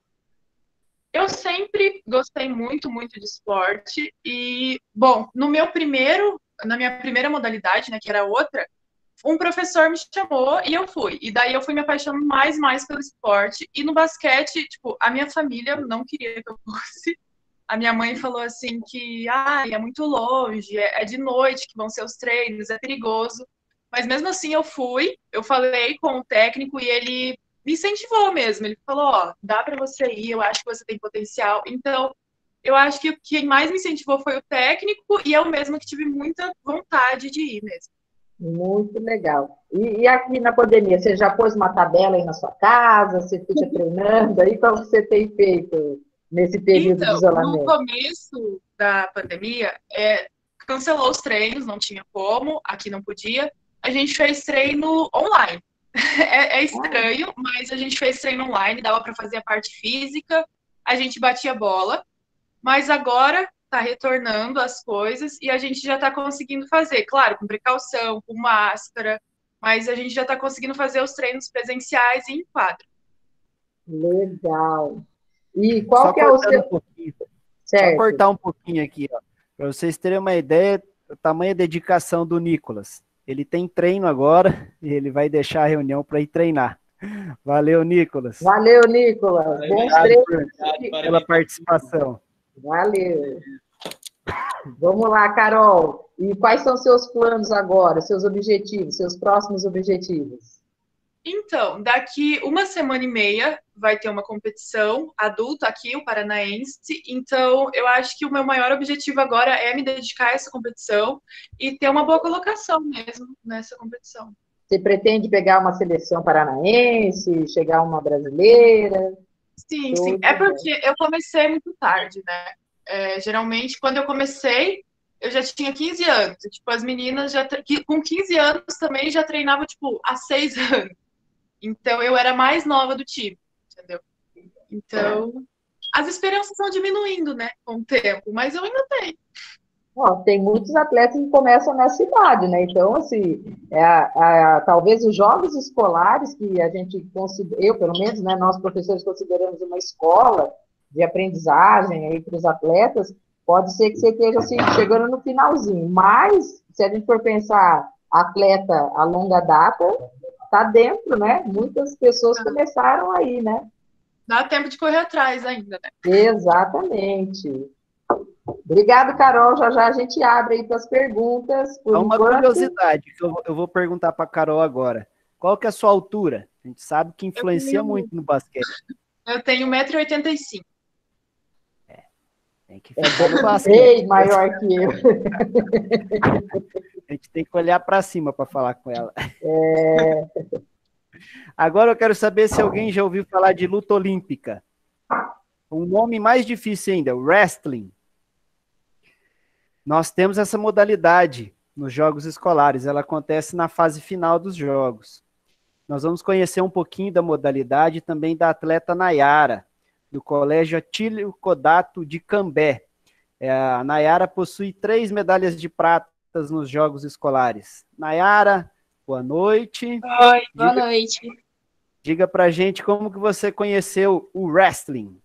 Eu sempre gostei muito, muito de esporte e, bom, na minha primeira modalidade, né, que era outra, um professor me chamou e eu fui. E daí eu fui me apaixonando mais pelo esporte. E no basquete, tipo, a minha família não queria que eu fosse. A minha mãe falou assim que é muito longe, é de noite que vão ser os treinos, é perigoso. Mas mesmo assim eu fui, eu falei com o técnico e ele me incentivou mesmo. Ele falou, dá para você ir, eu acho que você tem potencial. Então, eu acho que quem mais me incentivou foi o técnico e eu mesma que tive muita vontade de ir mesmo. Muito legal. E aqui na pandemia, você já pôs uma tabela aí na sua casa? Você fica treinando aí? Como você tem feito nesse período de isolamento? No começo da pandemia, cancelou os treinos, não tinha como, aqui não podia. A gente fez treino online. É estranho, mas a gente fez treino online, dava para fazer a parte física, a gente batia bola, mas agora está retornando as coisas e a gente já está conseguindo fazer, claro, com precaução, com máscara, mas a gente já está conseguindo fazer os treinos presenciais e em quadro. Legal. E qual que é o seu... Só cortar um pouquinho aqui, para vocês terem uma ideia do tamanho da dedicação do Nicolas. Ele tem treino agora e ele vai deixar a reunião para ir treinar. Valeu, Nicolas. Valeu, Nicolas. Bons treinos pela participação. Valeu. Vamos lá, Carol. E quais são seus planos agora, seus objetivos, seus próximos objetivos? Então, daqui 1 semana e meia vai ter uma competição adulta aqui, o Paranaense. Então, eu acho que o meu maior objetivo agora é me dedicar a essa competição e ter uma boa colocação mesmo nessa competição. Você pretende pegar uma seleção paranaense, chegar a uma brasileira? Sim, sim. É porque eu comecei muito tarde, né? Geralmente, quando eu comecei, eu já tinha 15 anos. Tipo, as meninas com 15 anos também já treinavam, tipo, há 6 anos. Então, eu era mais nova do time, entendeu? Então, as esperanças vão diminuindo, né, com o tempo, mas eu ainda tenho. Tem muitos atletas que começam nessa idade, né? Então, assim, talvez os jogos escolares que a gente considera, eu, pelo menos, né, nós professores consideramos uma escola de aprendizagem aí para os atletas, pode ser que você esteja assim, chegando no finalzinho, mas, se a gente for pensar atleta a longa data, tá dentro, né? Muitas pessoas começaram aí, né? Dá tempo de correr atrás ainda, né? Exatamente. Obrigado, Carol. Já a gente abre aí para as perguntas. Uma curiosidade que eu vou perguntar para a Carol agora. Qual que é a sua altura? A gente sabe que influencia muito no basquete. Eu tenho 1,85 m. Tem que ficar no basquete. Ei, maior que eu. A gente tem que olhar para cima para falar com ela. Agora eu quero saber se alguém já ouviu falar de luta olímpica. Um nome mais difícil ainda, wrestling. Nós temos essa modalidade nos jogos escolares. Ela acontece na fase final dos jogos. Nós vamos conhecer um pouquinho da modalidade também da atleta Nayara, do Colégio Atílio Codato de Cambé. A Nayara possui 3 medalhas de prata nos jogos escolares. Nayara, boa noite. Oi, boa noite. Diga pra gente como que você conheceu o wrestling.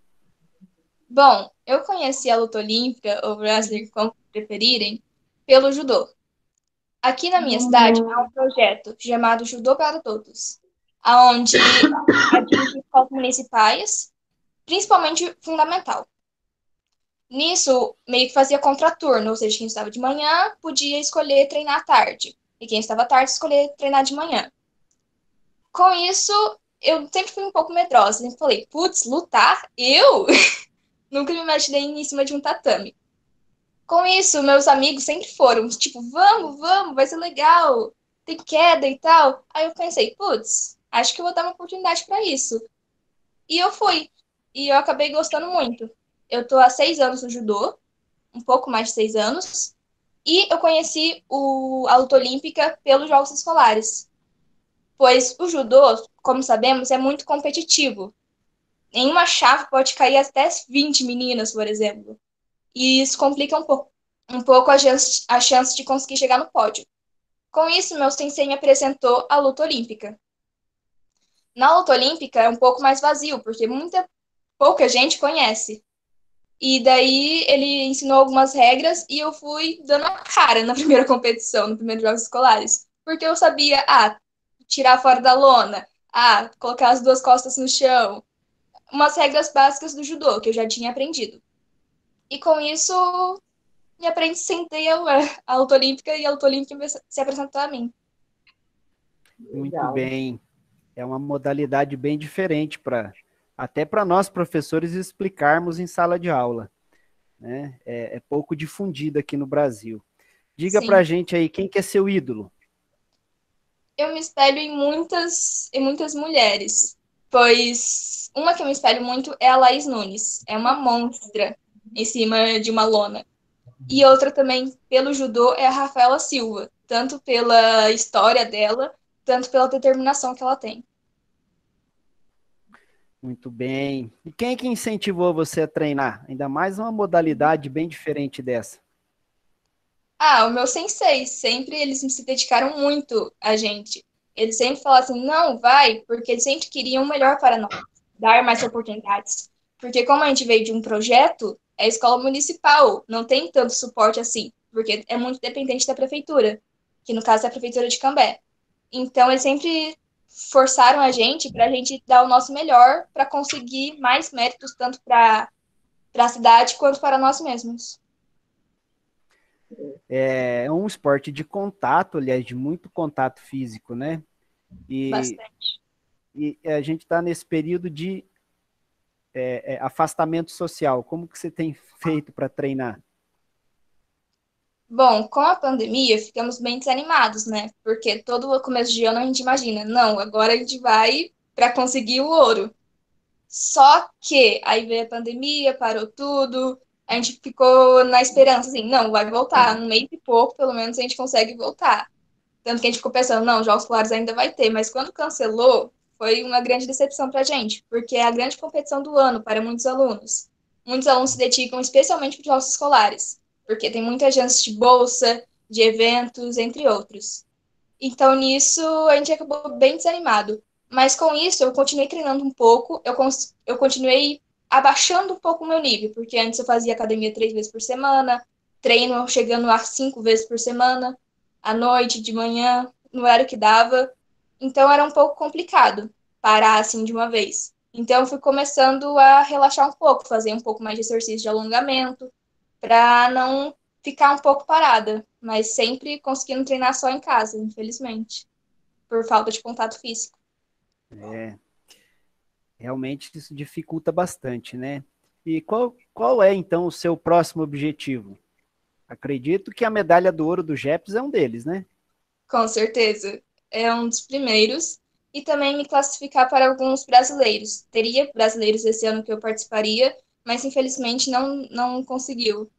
Bom, eu conheci a luta olímpica, ou wrestling, como preferirem, pelo judô. Aqui na minha cidade há um projeto chamado Judô para Todos, onde atinge escolas municipais, principalmente fundamental. Nisso, meio que fazia contraturno, ou seja, quem estava de manhã podia escolher treinar à tarde, e quem estava à tarde escolher treinar de manhã. Com isso, eu sempre fui um pouco medrosa, sempre falei, putz, lutar? Eu? Nunca me imaginei em cima de um tatame. Com isso, meus amigos sempre foram, tipo, vamos, vai ser legal, tem queda e tal. Aí eu pensei, putz, acho que eu vou dar uma oportunidade para isso. E eu fui, e eu acabei gostando muito. Eu tô há 6 anos no judô, um pouco mais de 6 anos, e eu conheci a luta olímpica pelos jogos escolares. Pois o judô, como sabemos, é muito competitivo. Em uma chave pode cair até 20 meninas, por exemplo. E isso complica um pouco a chance de conseguir chegar no pódio. Com isso, meu sensei me apresentou a luta olímpica. Na luta olímpica é um pouco mais vazio, porque pouca gente conhece. E daí ele ensinou algumas regras e eu fui dando a cara na primeira competição, no primeiro Jogos Escolares. porque eu sabia, tirar fora da lona, colocar as duas costas no chão, umas regras básicas do judô, que eu já tinha aprendido. E com isso, sentei a luta olímpica e a luta olímpica se apresentou a mim. Muito Legal. bem. É uma modalidade bem diferente até para nós professores explicarmos em sala de aula, né? É pouco difundida aqui no Brasil. Diga Sim. pra gente aí, quem que é seu ídolo? Eu me espelho em muitas mulheres, pois uma que eu me espelho muito é a Laís Nunes, é uma monstra em cima de uma lona. E outra também, pelo judô, é a Rafaela Silva, tanto pela história dela, tanto pela determinação que ela tem. Muito bem. E quem é que incentivou você a treinar? Ainda mais uma modalidade bem diferente dessa. O meu sensei, sempre eles se dedicaram muito a gente. Eles sempre falavam assim, não, vai, porque eles sempre queriam o melhor para nós, dar mais oportunidades. Porque como a gente veio de um projeto, é escola municipal, não tem tanto suporte assim, porque é muito dependente da prefeitura, que no caso é a prefeitura de Cambé. Então, eles sempre forçaram a gente para a gente dar o nosso melhor para conseguir mais méritos, tanto para a cidade quanto para nós mesmos. É um esporte de contato, aliás, de muito contato físico, né? Bastante. E a gente está nesse período de afastamento social. Como que você tem feito para treinar? Bom, com a pandemia, ficamos bem desanimados, né? Porque todo começo de ano a gente imagina, não, agora a gente vai para conseguir o ouro. Só que aí veio a pandemia, parou tudo, a gente ficou na esperança, assim, não, vai voltar, um mês e pouco, pelo menos a gente consegue voltar. Tanto que a gente ficou pensando, não, Jogos Escolares ainda vai ter, mas quando cancelou, foi uma grande decepção pra gente, porque é a grande competição do ano para muitos alunos. Muitos alunos se dedicam especialmente para os Jogos Escolares, porque tem muita chance de bolsa, de eventos, entre outros. Então, nisso, a gente acabou bem desanimado. Mas com isso, eu continuei treinando um pouco, eu continuei abaixando um pouco o meu nível, porque antes eu fazia academia 3 vezes por semana, treino chegando a 5 vezes por semana, à noite, de manhã, no horário que dava. Então, era um pouco complicado parar assim de uma vez. Então, eu fui começando a relaxar um pouco, fazer um pouco mais de exercício de alongamento, para não ficar um pouco parada, mas sempre conseguindo treinar só em casa, infelizmente, por falta de contato físico. Realmente isso dificulta bastante, né? E qual é, então, o seu próximo objetivo? Acredito que a medalha do ouro do JEPS é um deles, né? Com certeza. É um dos primeiros. E também me classificar para alguns brasileiros. Teria brasileiros esse ano que eu participaria, mas infelizmente não conseguiu.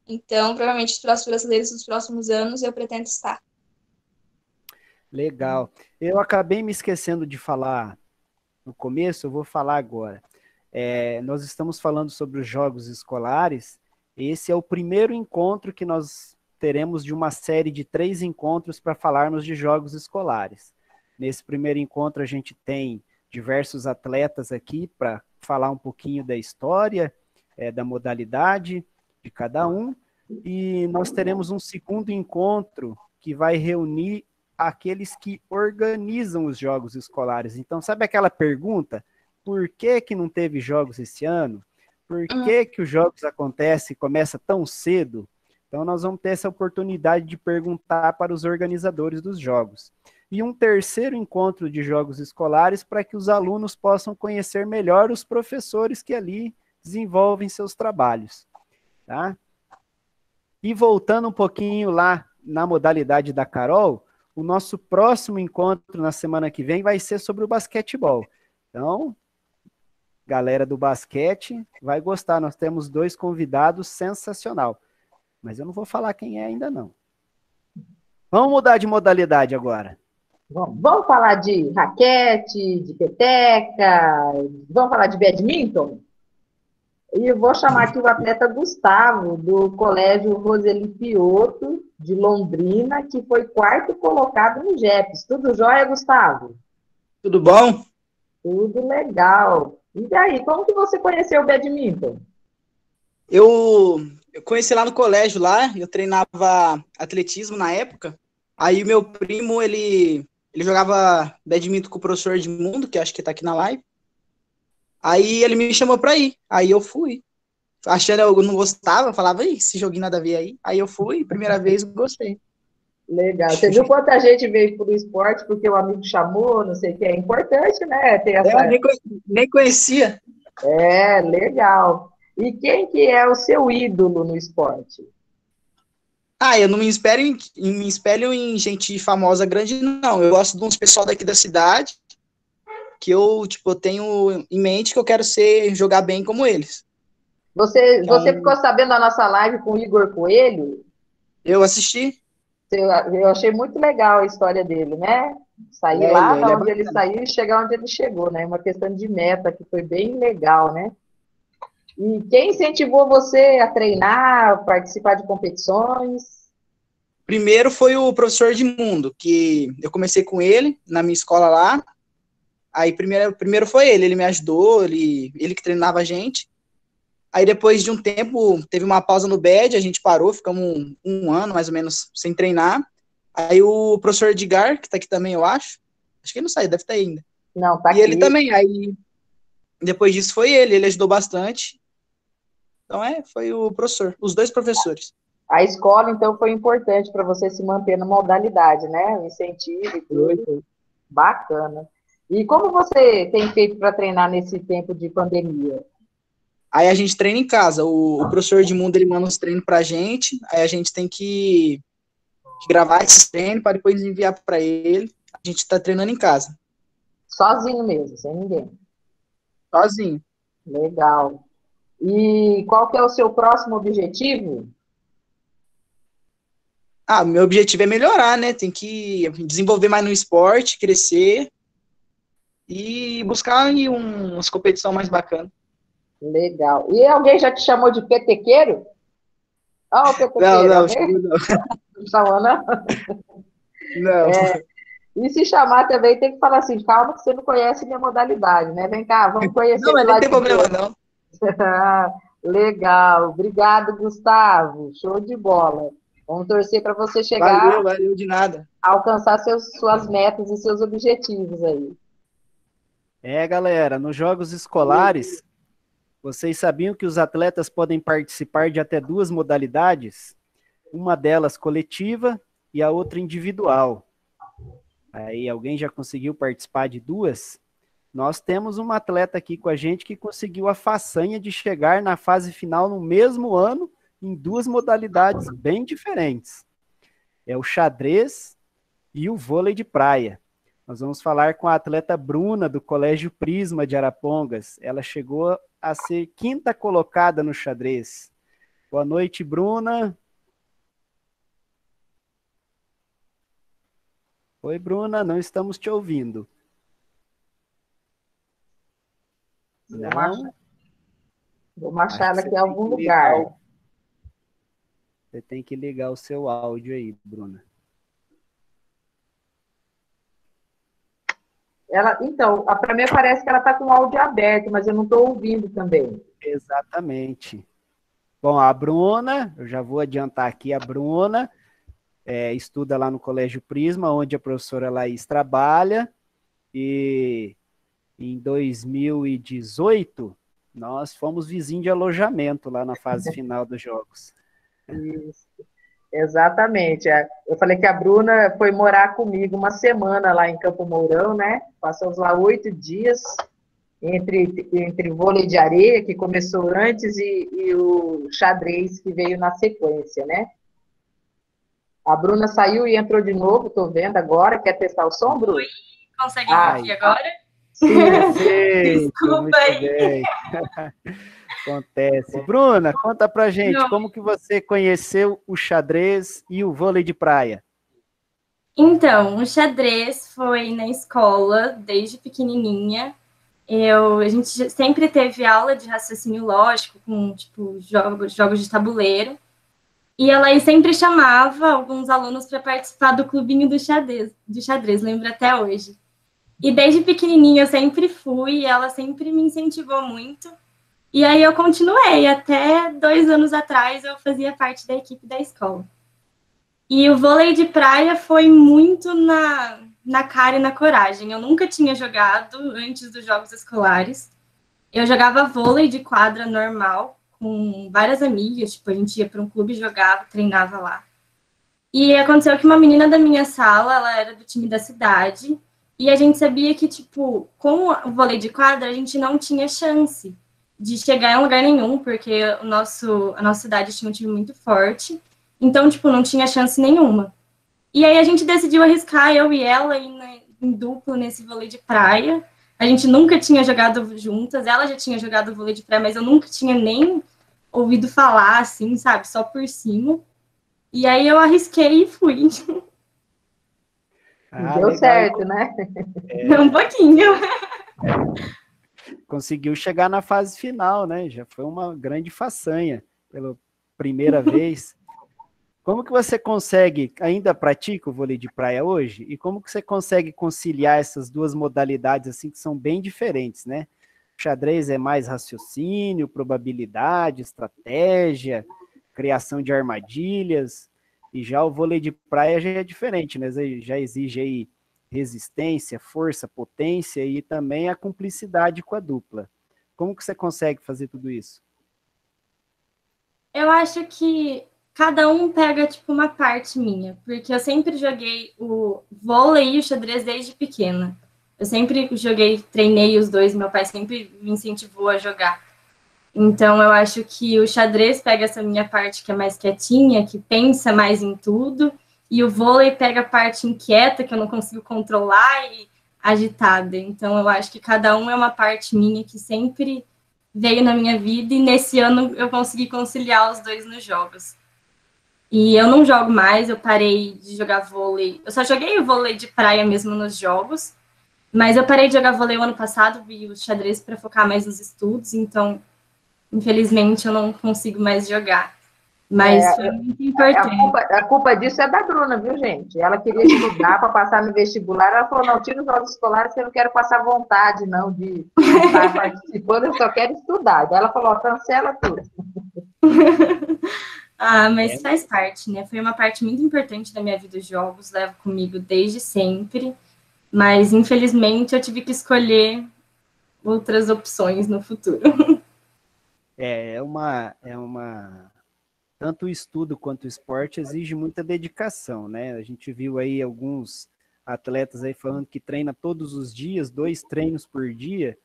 Então, provavelmente, os próximos brasileiros dos próximos anos eu pretendo estar. Legal. Eu acabei me esquecendo de falar no começo, eu vou falar agora. Nós estamos falando sobre os Jogos Escolares. Esse é o primeiro encontro que nós teremos de uma série de 3 encontros para falarmos de Jogos Escolares. Nesse primeiro encontro, a gente tem diversos atletas aqui para falar um pouquinho da história, da modalidade de cada um. E nós teremos um segundo encontro que vai reunir aqueles que organizam os Jogos Escolares. Então, sabe aquela pergunta? Por que não teve jogos esse ano? Por que os jogos acontecem e começam tão cedo? Então, nós vamos ter essa oportunidade de perguntar para os organizadores dos jogos. E um terceiro encontro de Jogos Escolares para que os alunos possam conhecer melhor os professores que ali desenvolvem seus trabalhos. Tá? E voltando um pouquinho lá na modalidade da Carol, o nosso próximo encontro na semana que vem vai ser sobre o basquetebol. Então, galera do basquete vai gostar. Nós temos 2 convidados sensacional. Mas eu não vou falar quem é ainda não. Vamos mudar de modalidade agora. Vamos falar de raquete, de peteca, vamos falar de badminton? E eu vou chamar aqui o atleta Gustavo, do Colégio Roseli Pioto, de Londrina, que foi 4º colocado no JEPS. Tudo jóia, Gustavo? Tudo bom? Tudo legal. E daí, como que você conheceu o badminton? Eu conheci lá no colégio, eu treinava atletismo na época, Aí meu primo, ele jogava badminton com o professor Edmundo, que acho que tá aqui na live. Aí ele me chamou pra ir. Aí eu fui. Achando eu não gostava, falava, esse joguinho nada a ver aí. Aí eu fui, primeira vez, gostei. Legal. Você viu quanta gente veio pro esporte porque o amigo chamou, não sei o que. É importante, né? Ter essa... Eu nem conhecia. É, legal. E quem que é o seu ídolo no esporte? Eu não me espelho em gente famosa grande, não. Eu gosto de uns pessoal daqui da cidade que eu tenho em mente que eu quero jogar bem como eles. Você ficou sabendo da nossa live com o Igor Coelho? Eu assisti. Eu achei muito legal a história dele, né? Sair lá de onde ele saiu e chegar onde ele chegou, né? Uma questão de meta que foi bem legal, né? E quem incentivou você a treinar, participar de competições? Primeiro foi o professor Edmundo, que eu comecei com ele na minha escola lá. Aí primeiro foi ele me ajudou, ele que treinava a gente. Aí depois de um tempo, teve uma pausa no BED, a gente parou, ficamos um ano mais ou menos sem treinar. Aí o professor Edgar, que tá aqui também, eu acho que ele não saiu, deve estar ainda. Não, tá aqui. E ele também, aí depois disso foi ele ajudou bastante. Então foi o professor, os dois professores. A escola, então, foi importante para você se manter na modalidade, né? O incentivo e tudo. Bacana. E como você tem feito para treinar nesse tempo de pandemia? Aí a gente treina em casa. O professor Edmundo, ele manda uns treinos pra gente, aí a gente tem que gravar esses treinos para depois enviar para ele. A gente tá treinando em casa. Sozinho mesmo, sem ninguém? Sozinho. Legal. E qual que é o seu próximo objetivo? Meu objetivo é melhorar, né? Tem que desenvolver mais no esporte, crescer e buscar umas competições mais bacanas. Legal. E alguém já te chamou de petequeiro? O petequeiro. Não, não chamou, não? Não. E se chamar também, tem que falar assim, calma que você não conhece minha modalidade, né? Vem cá, vamos conhecer. Não, mas não tem problema, não. Legal. Obrigado, Gustavo. Show de bola. Vamos torcer para você chegar... Valeu de nada. Alcançar suas metas e seus objetivos aí. Galera, nos jogos escolares, vocês sabiam que os atletas podem participar de até 2 modalidades? Uma delas coletiva e a outra individual. Aí, alguém já conseguiu participar de 2? Nós temos uma atleta aqui com a gente que conseguiu a façanha de chegar na fase final no mesmo ano em 2 modalidades bem diferentes. É o xadrez e o vôlei de praia. Nós vamos falar com a atleta Bruna, do Colégio Prisma de Arapongas. Ela chegou a ser 5ª colocada no xadrez. Boa noite, Bruna. Oi, Bruna, não estamos te ouvindo. Não? Vou marchar ela aqui em algum lugar. Você tem que ligar o seu áudio aí, Bruna. Então, para mim parece que ela está com o áudio aberto, mas eu não estou ouvindo também. Exatamente. Bom, a Bruna, eu já vou adiantar aqui, a Bruna estuda lá no Colégio Prisma, onde a professora Laís trabalha, e em 2018 nós fomos vizinhos de alojamento lá na fase final dos jogos. Isso. Exatamente. Eu falei que a Bruna foi morar comigo uma semana lá em Campo Mourão, né? Passamos lá 8 dias entre vôlei de areia, que começou antes, e o xadrez, que veio na sequência, né? A Bruna saiu e entrou de novo, tô vendo agora. Quer testar o som, Bruna? Oi, consegue me ouvir agora? Sim, desculpa aí. Acontece. Bruna, conta pra gente, como que você conheceu o xadrez e o vôlei de praia? Então, o xadrez foi na escola, desde pequenininha. A gente sempre teve aula de raciocínio lógico, com jogos de tabuleiro. E ela sempre chamava alguns alunos para participar do clubinho do xadrez, lembro até hoje. E desde pequenininha eu sempre fui, e ela sempre me incentivou muito. E aí eu continuei, até 2 anos atrás eu fazia parte da equipe da escola. E o vôlei de praia foi muito na cara e na coragem. Eu nunca tinha jogado antes dos jogos escolares. Eu jogava vôlei de quadra normal, com várias amigas, tipo, a gente ia para um clube, jogava, treinava lá. E aconteceu que uma menina da minha sala, ela era do time da cidade, e a gente sabia que, tipo, com o vôlei de quadra, a gente não tinha chance de chegar em lugar nenhum, porque a nossa cidade tinha um time muito forte, então, tipo, não tinha chance nenhuma. E aí a gente decidiu arriscar, eu e ela, em duplo nesse vôlei de praia. A gente nunca tinha jogado juntas, ela já tinha jogado vôlei de praia, mas eu nunca tinha nem ouvido falar, assim, sabe, só por cima. E aí eu arrisquei e fui. Deu certo, né? Um pouquinho. Conseguiu chegar na fase final, né? Já foi uma grande façanha pela primeira vez. Como que você consegue, ainda pratica o vôlei de praia hoje? E como que você consegue conciliar essas duas modalidades assim que são bem diferentes, né? O xadrez é mais raciocínio, probabilidade, estratégia, criação de armadilhas, e já o vôlei de praia já é diferente, né? Já exige aí resistência, força, potência e também a cumplicidade com a dupla. Como que você consegue fazer tudo isso? Eu acho que cada um pega, tipo, uma parte minha, porque eu sempre joguei o vôlei e o xadrez desde pequena. Eu sempre joguei, treinei os dois, meu pai sempre me incentivou a jogar. Então, eu acho que o xadrez pega essa minha parte que é mais quietinha, que pensa mais em tudo, e o vôlei pega a parte inquieta, que eu não consigo controlar, e agitada. Então, eu acho que cada um é uma parte minha que sempre veio na minha vida, e nesse ano eu consegui conciliar os dois nos jogos. E eu não jogo mais, eu parei de jogar vôlei. Eu só joguei o vôlei de praia mesmo nos jogos, mas eu parei de jogar vôlei o ano passado, vi o xadrez para focar mais nos estudos, então, infelizmente, eu não consigo mais jogar. Mas foi muito importante. A culpa disso é da Bruna, viu, gente? Ela queria estudar para passar no vestibular, ela falou, não, tira os jogos escolares que eu não quero passar vontade, não, de estar participando, eu só quero estudar. Daí ela falou, cancela tudo. Ah, mas faz parte, né? Foi uma parte muito importante da minha vida os jogos, levo comigo desde sempre, mas infelizmente eu tive que escolher outras opções no futuro. Tanto o estudo quanto o esporte exige muita dedicação, né? A gente viu aí alguns atletas aí falando que treina todos os dias, 2 treinos por dia,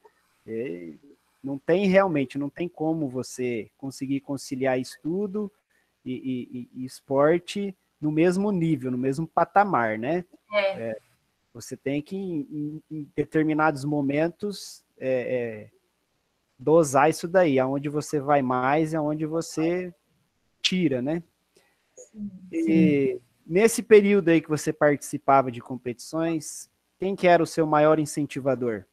não tem como você conseguir conciliar estudo e esporte no mesmo nível, no mesmo patamar, né? Você tem que, em determinados momentos, dosar isso daí, aonde você vai mais e aonde você tira, né? Sim. E nesse período aí que você participava de competições, quem que era o seu maior incentivador?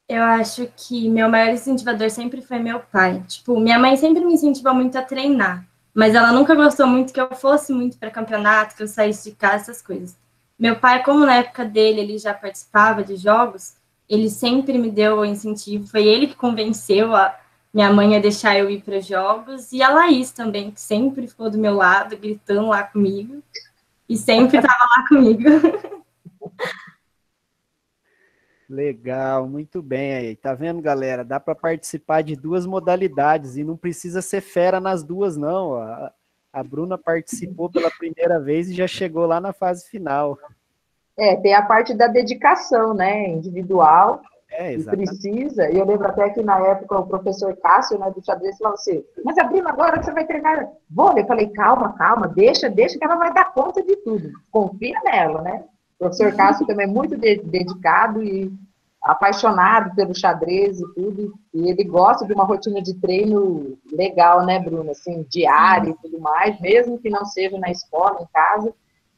Eu acho que meu maior incentivador sempre foi meu pai. Tipo, minha mãe sempre me incentivou muito a treinar, mas ela nunca gostou muito que eu fosse muito para campeonato, que eu saísse de casa, essas coisas. Meu pai, como na época dele ele já participava de jogos, ele sempre me deu o incentivo. Foi ele que convenceu a minha mãe a deixar eu ir para os jogos, e a Laís também, que sempre ficou do meu lado, gritando lá comigo, e sempre estava lá comigo. Legal, muito bem aí. Tá vendo, galera? Dá para participar de 2 modalidades e não precisa ser fera nas duas, não. A Bruna participou pela primeira vez e já chegou lá na fase final. Tem a parte da dedicação, né, individual, que exatamente. precisa, e eu lembro até que na época o professor Cássio, né, do xadrez, falou assim, mas a Bruna, agora você vai treinar vôlei? Eu falei, calma, deixa que ela vai dar conta de tudo, confia nela, né? O professor Cássio também é muito dedicado e apaixonado pelo xadrez e tudo, e ele gosta de uma rotina de treino legal, né, Bruna, assim, diária e tudo mais, mesmo que não seja na escola, em casa,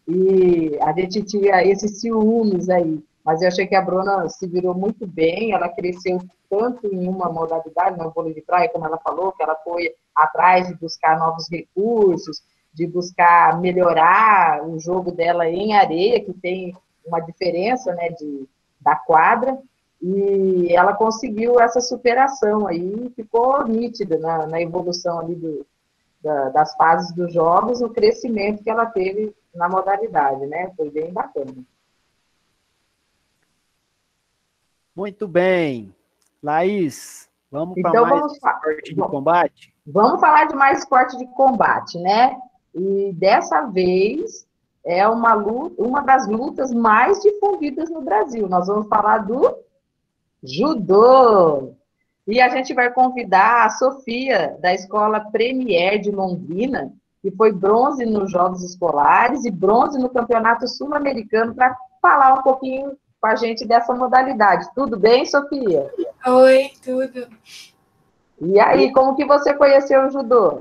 e a gente tinha esses ciúmes aí, mas eu achei que a Bruna se virou muito bem, ela cresceu tanto em uma modalidade, no vôlei de praia, como ela falou, que ela foi atrás de buscar novos recursos, de buscar melhorar o jogo dela em areia, que tem uma diferença, né, da quadra, e ela conseguiu essa superação aí, ficou nítida na evolução ali das fases dos jogos, o crescimento que ela teve na modalidade, né? Foi bem bacana. Muito bem. Laís, vamos para Então, mais esporte de combate? Vamos falar de mais esporte de combate, né? E dessa vez é uma das lutas mais difundidas no Brasil. Nós vamos falar do judô. E a gente vai convidar a Sofia, da Escola Premier de Londrina, que foi bronze nos Jogos Escolares e bronze no Campeonato Sul-Americano, para falar um pouquinho com a gente dessa modalidade. Tudo bem, Sofia? Oi, tudo. E aí, como que você conheceu o judô?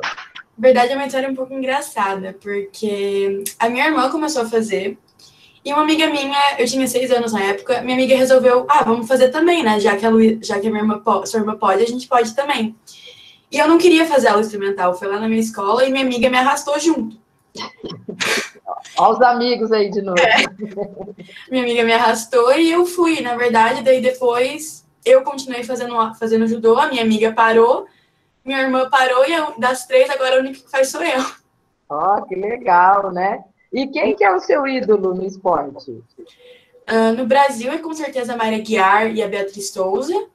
Na verdade, é uma história um pouco engraçada, porque a minha irmã começou a fazer, e uma amiga minha, eu tinha 6 anos na época, minha amiga resolveu, vamos fazer também, né? Já que a minha irmã, sua irmã pode, a gente pode também. E eu não queria fazer aula experimental, fui lá na minha escola e minha amiga me arrastou junto. Olha os amigos aí de novo. Minha amiga me arrastou e eu fui, na verdade, daí depois eu continuei fazendo judô, a minha amiga parou, minha irmã parou e das 3, agora a única que faz sou eu. Ó, que legal, né? E quem que é o seu ídolo no esporte? No Brasil é com certeza a Mayra Guiar e a Beatriz Souza.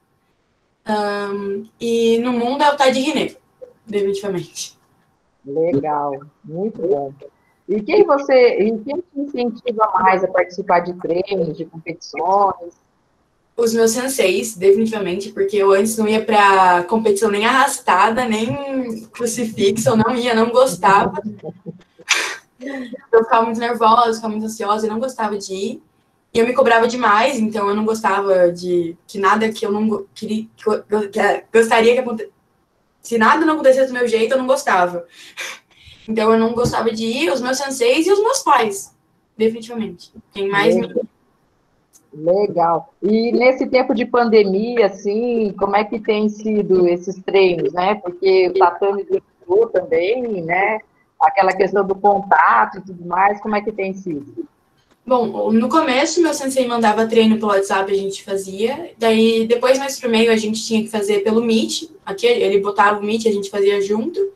E no mundo é o Tade Riné, definitivamente. Legal, muito bom. E quem te incentiva mais a participar de treinos, de competições? Os meus senseis, definitivamente, porque eu antes não ia para competição nem arrastada, nem crucifixo, eu não ia, não gostava. Eu ficava muito nervosa, ficava muito ansiosa, eu não gostava de ir. E eu me cobrava demais, então eu não gostava de que nada que eu não queria, gostaria que acontecesse. Se nada não acontecesse do meu jeito, eu não gostava. Então eu não gostava de ir, os meus senseis e os meus pais, definitivamente. Quem mais me... Legal. E nesse tempo de pandemia, assim, como é que tem sido esses treinos, né? Porque o tatame do também, né? Aquela questão do contato e tudo mais, como é que tem sido? Bom, no começo, meu sensei mandava treino pelo WhatsApp, a gente fazia. Daí, depois, mais pro meio, a gente tinha que fazer pelo Meet. Aqui, ele botava o Meet e a gente fazia junto.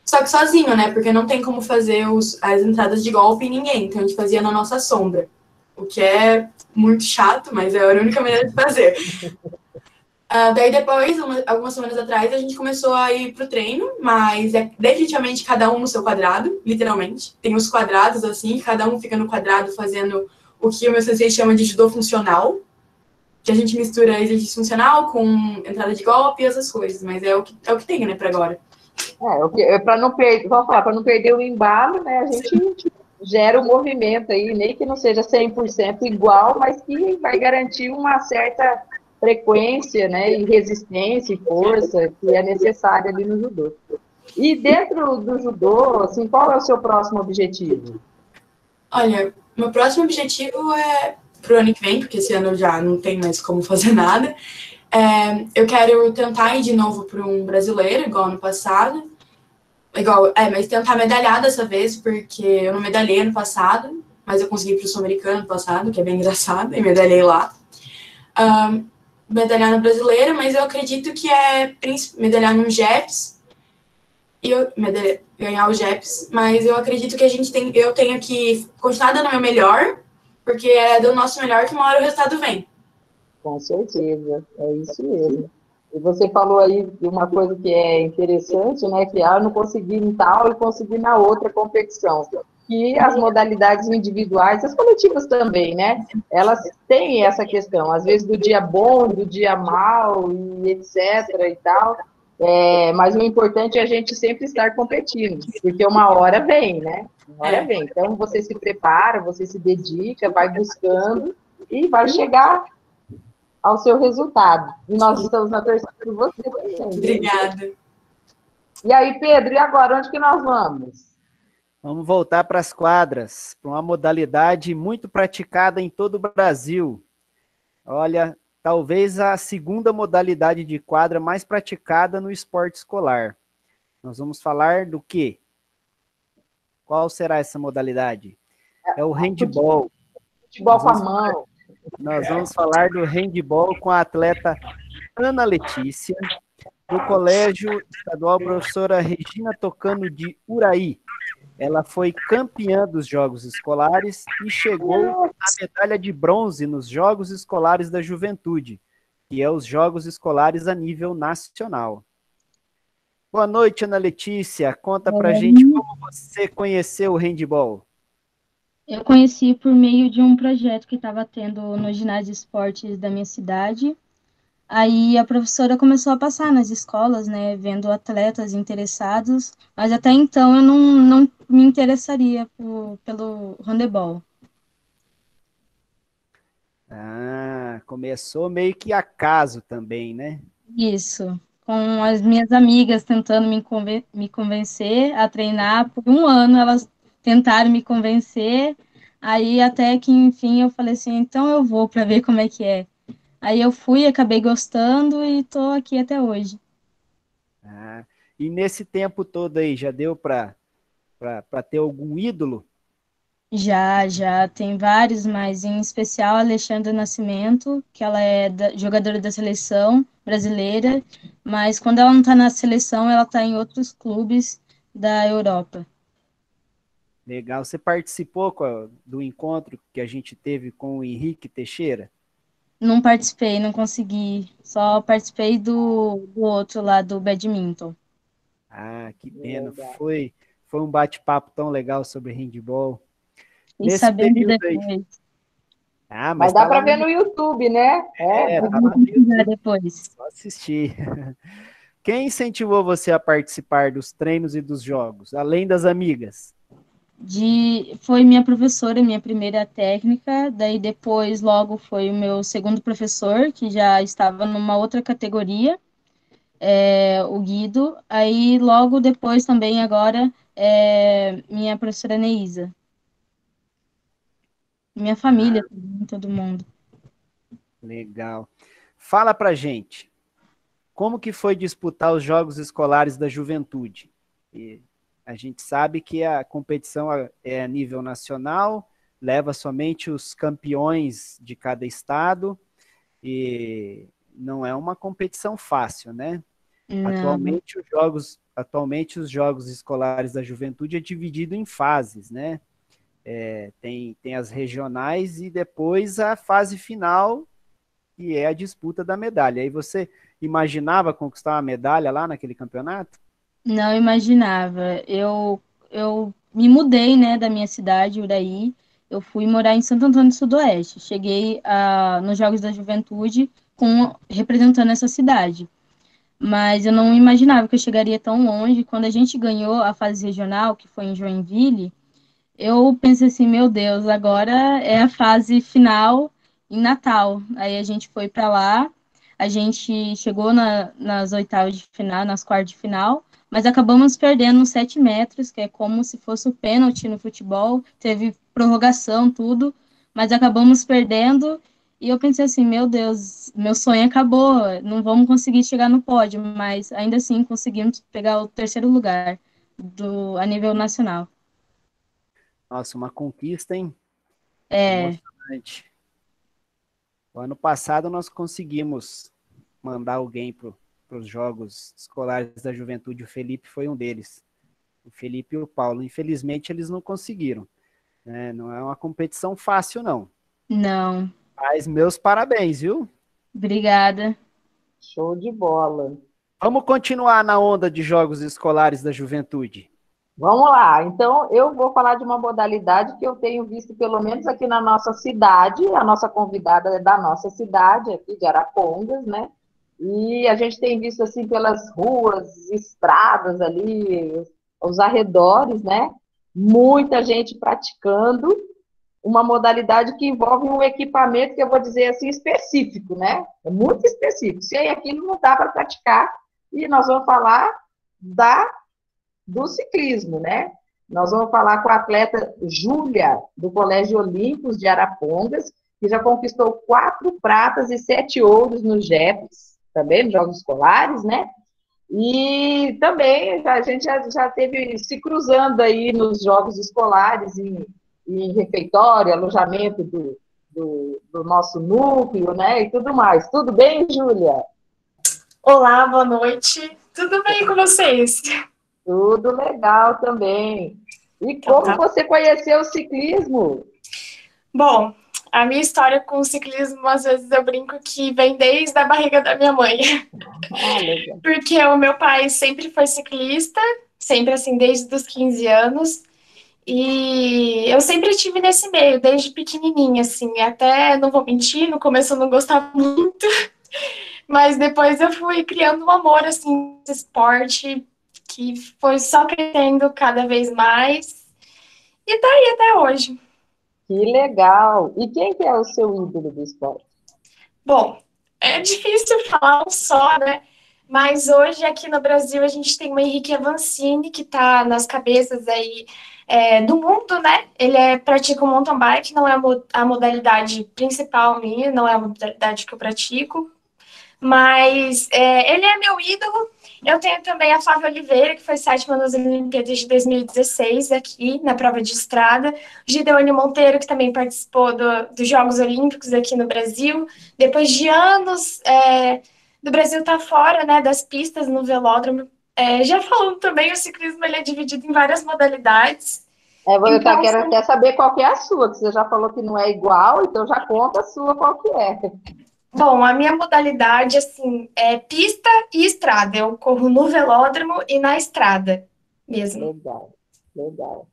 Só que sozinho, né? Porque não tem como fazer as entradas de golpe em ninguém. Então, a gente fazia na nossa sombra. O que é muito chato, mas é a única maneira de fazer. Daí depois, algumas semanas atrás, a gente começou a ir pro treino, mas é definitivamente cada um no seu quadrado, literalmente. Tem os quadrados, assim, cada um fica no quadrado fazendo o que o meu sensei chama de judô funcional, que a gente mistura exercício funcional com entrada de golpe e essas coisas, mas é o que tem, né, pra agora. Para não perder o embalo, né, a gente gera o movimento aí, nem que não seja 100% igual, mas que vai garantir uma certa frequência, né, e resistência e força que é necessária ali no judô. E dentro do judô, assim, qual é o seu próximo objetivo? Olha, meu próximo objetivo é pro ano que vem, porque esse ano eu já não tenho mais como fazer nada. Eu quero tentar ir de novo para um brasileiro, igual ano passado. Mas tentar medalhar dessa vez, porque eu não medalhei ano passado, mas eu consegui ir pro Sul-Americano ano passado, que é bem engraçado, e medalhei lá. Medalhar no brasileiro, mas eu acredito que é medalhar num JEPS, e ganhar o JEPS, mas eu acredito que eu tenho que continuar dando o meu melhor, porque é do nosso melhor que uma hora o resultado vem. Com certeza, é isso mesmo. E você falou aí de uma coisa que é interessante, né, que eu não consegui em tal e consegui na outra competição. Que as modalidades individuais, as coletivas também, né? Elas têm essa questão, às vezes do dia bom, do dia mal, e etc. e tal. Mas o importante é a gente sempre estar competindo, porque uma hora vem, né? Uma hora vem. Então, você se prepara, você se dedica, vai buscando e vai chegar ao seu resultado. E nós estamos na torcida por você também. Obrigada. E aí, Pedro, e agora? Onde que nós vamos? Vamos voltar para as quadras, para uma modalidade muito praticada em todo o Brasil. Olha, talvez a segunda modalidade de quadra mais praticada no esporte escolar. Nós vamos falar do quê? Qual será essa modalidade? É o handball. Futebol com a mão. Nós vamos falar do handball com a atleta Ana Letícia. do Colégio Estadual Professora Regina Tocano de Uraí. Ela foi campeã dos Jogos Escolares e chegou à medalha de bronze nos Jogos Escolares da Juventude, que é os Jogos Escolares a nível nacional. Boa noite, Ana Letícia. Conta pra gente como você conheceu o handball. Eu conheci por meio de um projeto que estava tendo no ginásio de esportes da minha cidade. Aí a professora começou a passar nas escolas, né, vendo atletas interessados, mas até então eu não me interessaria pelo handebol. Ah, começou meio que acaso também, né? Isso, com as minhas amigas tentando me convencer a treinar. Por um ano elas tentaram me convencer, aí até que, enfim, eu falei assim, então eu vou para ver como é que é. Aí eu fui, acabei gostando e tô aqui até hoje. Ah, e nesse tempo todo aí, já deu para ter algum ídolo? Já tem vários, mas em especial a Alexandra Nascimento, que ela é jogadora da seleção brasileira, mas quando ela não está na seleção, ela está em outros clubes da Europa. Legal. Você participou do encontro que a gente teve com o Henrique Teixeira? Não participei, não consegui. Só participei do outro lá, do badminton. Ah, que pena. Foi um bate-papo tão legal sobre handball. E Nesse sabendo período depois. aí. Ah, Mas tá dá para lá ver no YouTube, né? tá lá no YouTube. Depois. Só assistir. Quem incentivou você a participar dos treinos e dos jogos, além das amigas? Foi minha professora, minha primeira técnica, daí depois logo foi o meu segundo professor, que já estava numa outra categoria, o Guido, aí logo depois também agora minha professora Neisa. Minha família também, todo mundo. Legal. Fala pra gente, como que foi disputar os Jogos Escolares da Juventude? E a gente sabe que a competição é a nível nacional, leva somente os campeões de cada estado, e não é uma competição fácil, né? Não. Atualmente os Jogos Escolares da Juventude é dividido em fases, né? Tem as regionais e depois a fase final, que é a disputa da medalha. Aí você imaginava conquistar uma medalha lá naquele campeonato? Não imaginava. Eu me mudei, né, da minha cidade, Uraí. Eu fui morar em Santo Antônio do Sudoeste. Cheguei nos Jogos da Juventude representando essa cidade. Mas eu não imaginava que eu chegaria tão longe. Quando a gente ganhou a fase regional, que foi em Joinville, eu pensei assim, meu Deus, agora é a fase final em Natal. Aí a gente foi para lá, a gente chegou nas oitavas de final, nas quartas de final, mas acabamos perdendo uns 7 metros, que é como se fosse o pênalti no futebol, teve prorrogação, tudo, mas acabamos perdendo, e eu pensei assim, meu Deus, meu sonho acabou, não vamos conseguir chegar no pódio, mas ainda assim conseguimos pegar o terceiro lugar a nível nacional. Nossa, uma conquista, hein? É. Emocionante. O ano passado nós conseguimos mandar alguém para os Jogos Escolares da Juventude, o Felipe foi um deles. O Felipe e o Paulo. Infelizmente, eles não conseguiram. Né? Não é uma competição fácil, não. Não. Mas meus parabéns, viu? Obrigada. Show de bola. Vamos continuar na onda de Jogos Escolares da Juventude. Vamos lá. Então, eu vou falar de uma modalidade que eu tenho visto, pelo menos aqui na nossa cidade. A nossa convidada é da nossa cidade, aqui de Arapongas, né? E a gente tem visto, assim, pelas ruas, estradas ali, os arredores, né? Muita gente praticando uma modalidade que envolve um equipamento que eu vou dizer assim, específico, né? É muito específico. Sem aquilo não dá para praticar. E nós vamos falar do ciclismo, né? Nós vamos falar com a atleta Júlia, do Colégio Olímpicos de Arapongas, que já conquistou 4 pratas e 7 ouros nos JEPs, também nos Jogos Escolares, né? E também a gente já teve se cruzando aí nos Jogos Escolares, em refeitório, alojamento do nosso núcleo, né? E tudo mais. Tudo bem, Júlia? Olá, boa noite. Tudo bem com vocês? Tudo legal também. E Então, como você conheceu o ciclismo? Bom, a minha história com o ciclismo, às vezes eu brinco que vem desde a barriga da minha mãe. Legal. Porque o meu pai sempre foi ciclista, sempre assim, desde os 15 anos. E eu sempre estive nesse meio, desde pequenininha, assim. Até, não vou mentir, no começo eu não gostava muito, mas depois eu fui criando um amor, assim, esse esporte, que foi só crescendo cada vez mais. E tá aí até hoje. Que legal. E quem que é o seu ídolo do esporte? Bom, é difícil falar um só, né? Mas hoje aqui no Brasil a gente tem o Henrique Avancini, que está nas cabeças aí do mundo, né? Pratica o mountain bike, não é a modalidade principal minha, não é a modalidade que eu pratico, mas ele é meu ídolo. Eu tenho também a Flávia Oliveira, que foi 7ª nas Olimpíadas de 2016, aqui na prova de estrada. O Gideone Monteiro, que também participou dos Jogos Olímpicos aqui no Brasil. Depois de anos do Brasil estar fora, né, das pistas no velódromo. Já falando também, o ciclismo ele é dividido em várias modalidades. Eu quero até saber qual que é a sua, que você já falou que não é igual, então já conta a sua qual que é. Bom, a minha modalidade, assim, é pista e estrada. Eu corro no velódromo e na estrada mesmo. Legal, legal.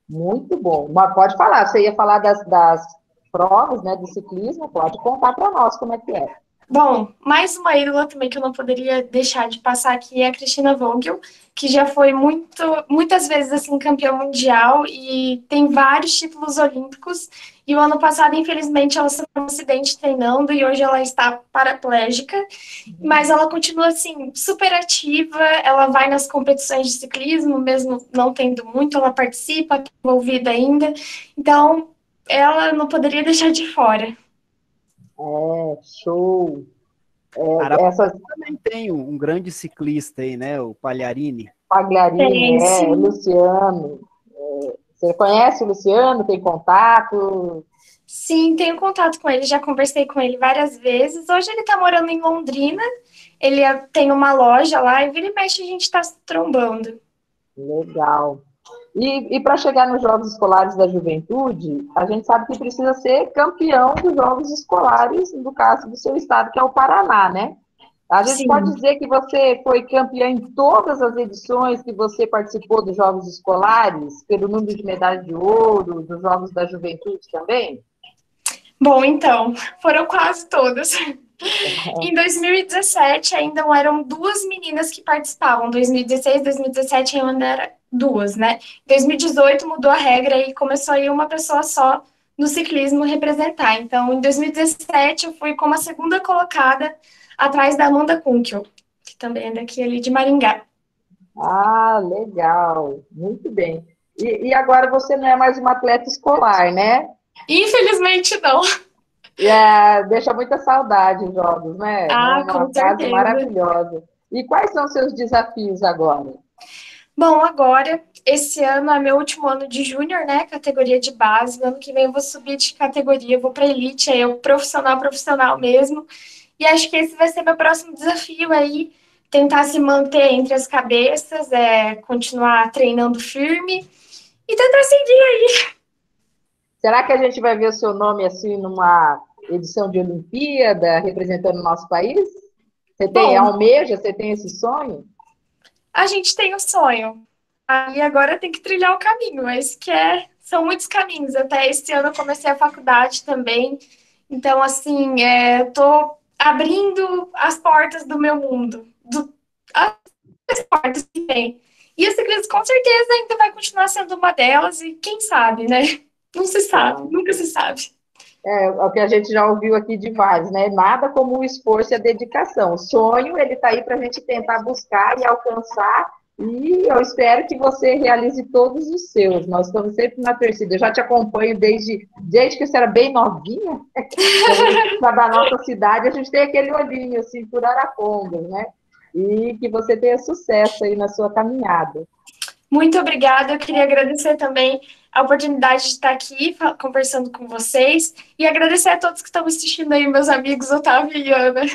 Muito bom. Mas pode falar, você ia falar das provas, né, do ciclismo, pode contar para nós como é que é. Bom, mais uma ídola também que eu não poderia deixar de passar aqui é a Cristina Vogel, que já foi muitas vezes assim campeã mundial e tem vários títulos olímpicos. E o ano passado, infelizmente, ela sofreu um acidente treinando e hoje ela está paraplégica, mas ela continua assim super ativa. Ela vai nas competições de ciclismo, mesmo não tendo muito, ela participa, tá envolvida ainda. Então, ela não poderia deixar de fora. Show. Também tem um grande ciclista aí, né? O Pagliarini. Pagliarini, Luciano. Você conhece o Luciano? Tem contato? Sim, tenho contato com ele. Já conversei com ele várias vezes. Hoje ele está morando em Londrina. Ele tem uma loja lá e vira e mexe a gente está se trombando. Legal. E para chegar nos Jogos Escolares da Juventude, a gente sabe que precisa ser campeão dos Jogos Escolares, no caso do seu estado, que é o Paraná, né? A gente pode dizer que você foi campeã em todas as edições que você participou dos Jogos Escolares, pelo número de medalhas de ouro, dos Jogos da Juventude também? Bom, então, foram quase todas. Em 2017, ainda eram 2 meninas que participavam. 2016, 2017 ainda eram 2, né? Em 2018 mudou a regra e começou a ir uma pessoa só no ciclismo representar. Então, em 2017, eu fui como a 2ª colocada, atrás da Amanda Kunkel, que também é daqui ali de Maringá. Ah, legal. Muito bem. E agora você não é mais uma atleta escolar, né? Infelizmente, não. Deixa muita saudade os jogos, né? Ah, uma fase maravilhosa. E quais são os seus desafios agora? Bom, agora, esse ano é meu último ano de júnior, né? Categoria de base. No ano que vem eu vou subir de categoria, vou para elite, aí eu profissional mesmo. E acho que esse vai ser meu próximo desafio aí, tentar se manter entre as cabeças, continuar treinando firme e tentar seguir aí. Será que a gente vai ver o seu nome assim numa edição de Olimpíada representando o nosso país? Você tem almeja, você tem esse sonho? A gente tem o sonho. Aí agora tem que trilhar o caminho, mas são muitos caminhos. Até esse ano eu comecei a faculdade também. Então, assim, eu tô abrindo as portas do meu mundo, as portas que tem. E o ciclismo, com certeza, ainda vai continuar sendo uma delas, e quem sabe, né? Não se sabe, nunca se sabe. É o que a gente já ouviu aqui de vários, né? Nada como o esforço e a dedicação. O sonho, ele está aí para a gente tentar buscar e alcançar, e eu espero que você realize todos os seus. Nós estamos sempre na torcida. Eu já te acompanho desde que você era bem novinha, da nossa cidade, a gente tem aquele olhinho, assim, por Arapongas, né? E que você tenha sucesso aí na sua caminhada. Muito obrigada, eu queria agradecer também a oportunidade de estar aqui conversando com vocês e agradecer a todos que estão assistindo aí, meus amigos Otávio e Ana.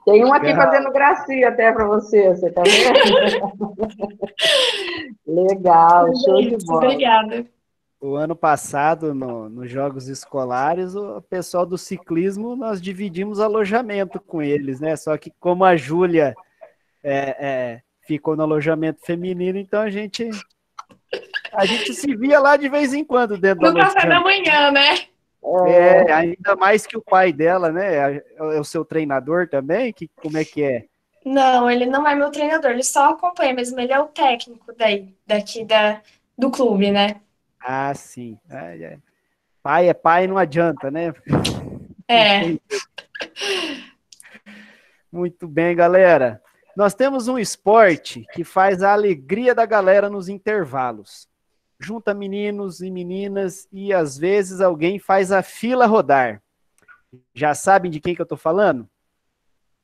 Tem um aqui Legal. fazendo gracinha até para você tá vendo? Legal, show de bola. Obrigada. O ano passado, nos Jogos Escolares, o pessoal do ciclismo, nós dividimos alojamento com eles, né? Só que como a Júlia ficou no alojamento feminino, então a gente se via lá de vez em quando dentro do No café da alojamento. manhã, né? Ainda mais que o pai dela, né? É o seu treinador também? Como é que é? Não, ele não é meu treinador, ele só acompanha mesmo, ele é o técnico daqui do clube, né? Ah, sim. Pai é pai, não adianta, né? É. Muito bem, galera. Nós temos um esporte que faz a alegria da galera nos intervalos. Junta meninos e meninas e, às vezes, alguém faz a fila rodar. Já sabem de quem que eu tô falando?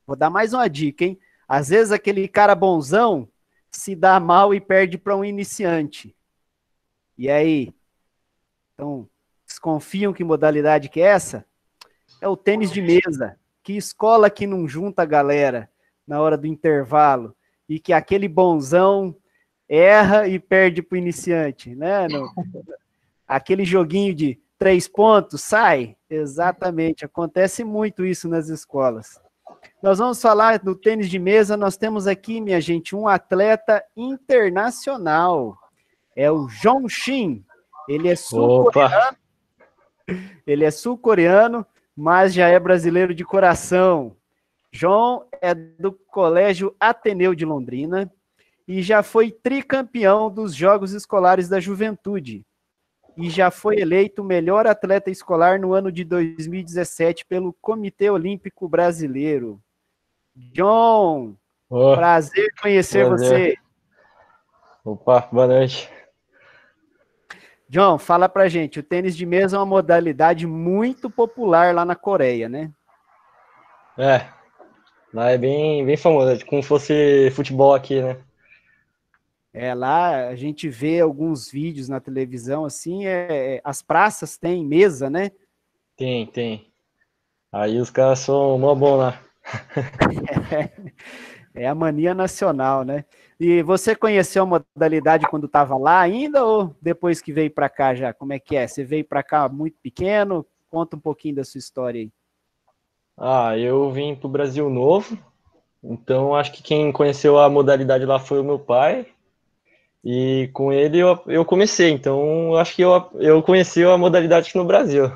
Vou dar mais uma dica, hein? Às vezes, aquele cara bonzão se dá mal e perde para um iniciante. E aí? Então, desconfiam que modalidade que é essa? É o tênis de mesa. Que escola que não junta a galera na hora do intervalo e que aquele bonzão erra e perde para o iniciante, né? Aquele joguinho de 3 pontos, sai? Exatamente, acontece muito isso nas escolas. Nós vamos falar do tênis de mesa, nós temos aqui, minha gente, um atleta internacional. É o Jong Shin. Ele é sul-coreano. Ele é sul-coreano, mas já é brasileiro de coração. João é do Colégio Ateneu de Londrina e já foi tricampeão dos Jogos Escolares da Juventude. E já foi eleito o melhor atleta escolar no ano de 2017 pelo Comitê Olímpico Brasileiro. John, prazer conhecer você. Opa, boa noite. John, fala pra gente, o tênis de mesa é uma modalidade muito popular lá na Coreia, né? Lá é bem famoso, é como se fosse futebol aqui, né? Lá a gente vê alguns vídeos na televisão, assim, as praças têm mesa, né? Tem. Aí os caras são mó bom lá. É a mania nacional, né? E você conheceu a modalidade quando estava lá ainda ou depois que veio para cá já? Como é que é? Você veio para cá muito pequeno? Conta um pouquinho da sua história aí. Eu vim pro Brasil novo, então acho que quem conheceu a modalidade lá foi o meu pai, e com ele eu comecei, então acho que eu conheci a modalidade aqui no Brasil.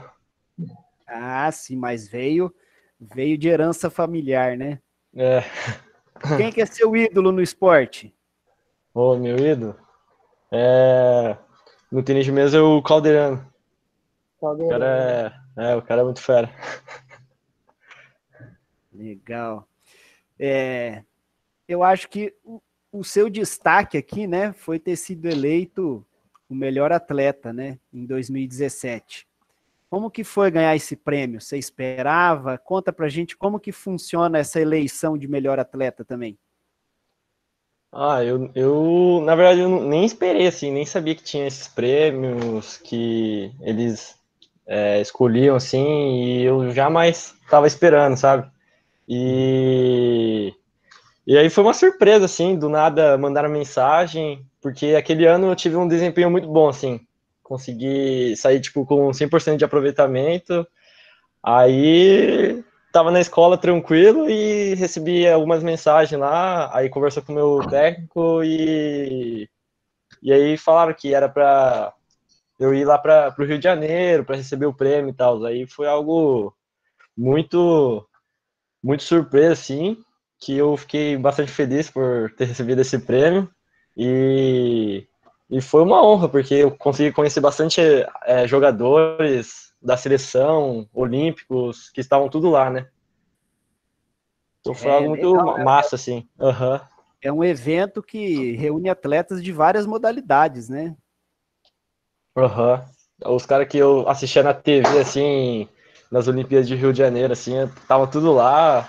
Ah, sim, mas veio de herança familiar, né? Quem que é seu ídolo no esporte? Meu ídolo? No tênis de mesa é o Calderano. O cara é muito fera. Legal. Eu acho que o seu destaque aqui, né, foi ter sido eleito o melhor atleta, né, em 2017. Como que foi ganhar esse prêmio? Você esperava? Conta pra gente como que funciona essa eleição de melhor atleta também. Eu na verdade, eu nem esperei, assim, nem sabia que tinha esses prêmios que eles escolhiam, assim, e eu jamais estava esperando, sabe? E aí foi uma surpresa, assim, do nada mandaram mensagem, porque aquele ano eu tive um desempenho muito bom, assim, consegui sair, tipo, com 100% de aproveitamento, aí tava na escola tranquilo e recebi algumas mensagens lá, aí conversou com o meu técnico e aí falaram que era para eu ir lá para o Rio de Janeiro para receber o prêmio e tal. Aí foi algo muito surpresa, assim, que eu fiquei bastante feliz por ter recebido esse prêmio e foi uma honra, porque eu consegui conhecer bastante jogadores da seleção, olímpicos, que estavam tudo lá, né? Então foi algo muito legal, massa, assim. Uhum. É um evento que reúne atletas de várias modalidades, né? Os caras que eu assistia na TV, assim, nas Olimpíadas de Rio de Janeiro, assim, tava tudo lá,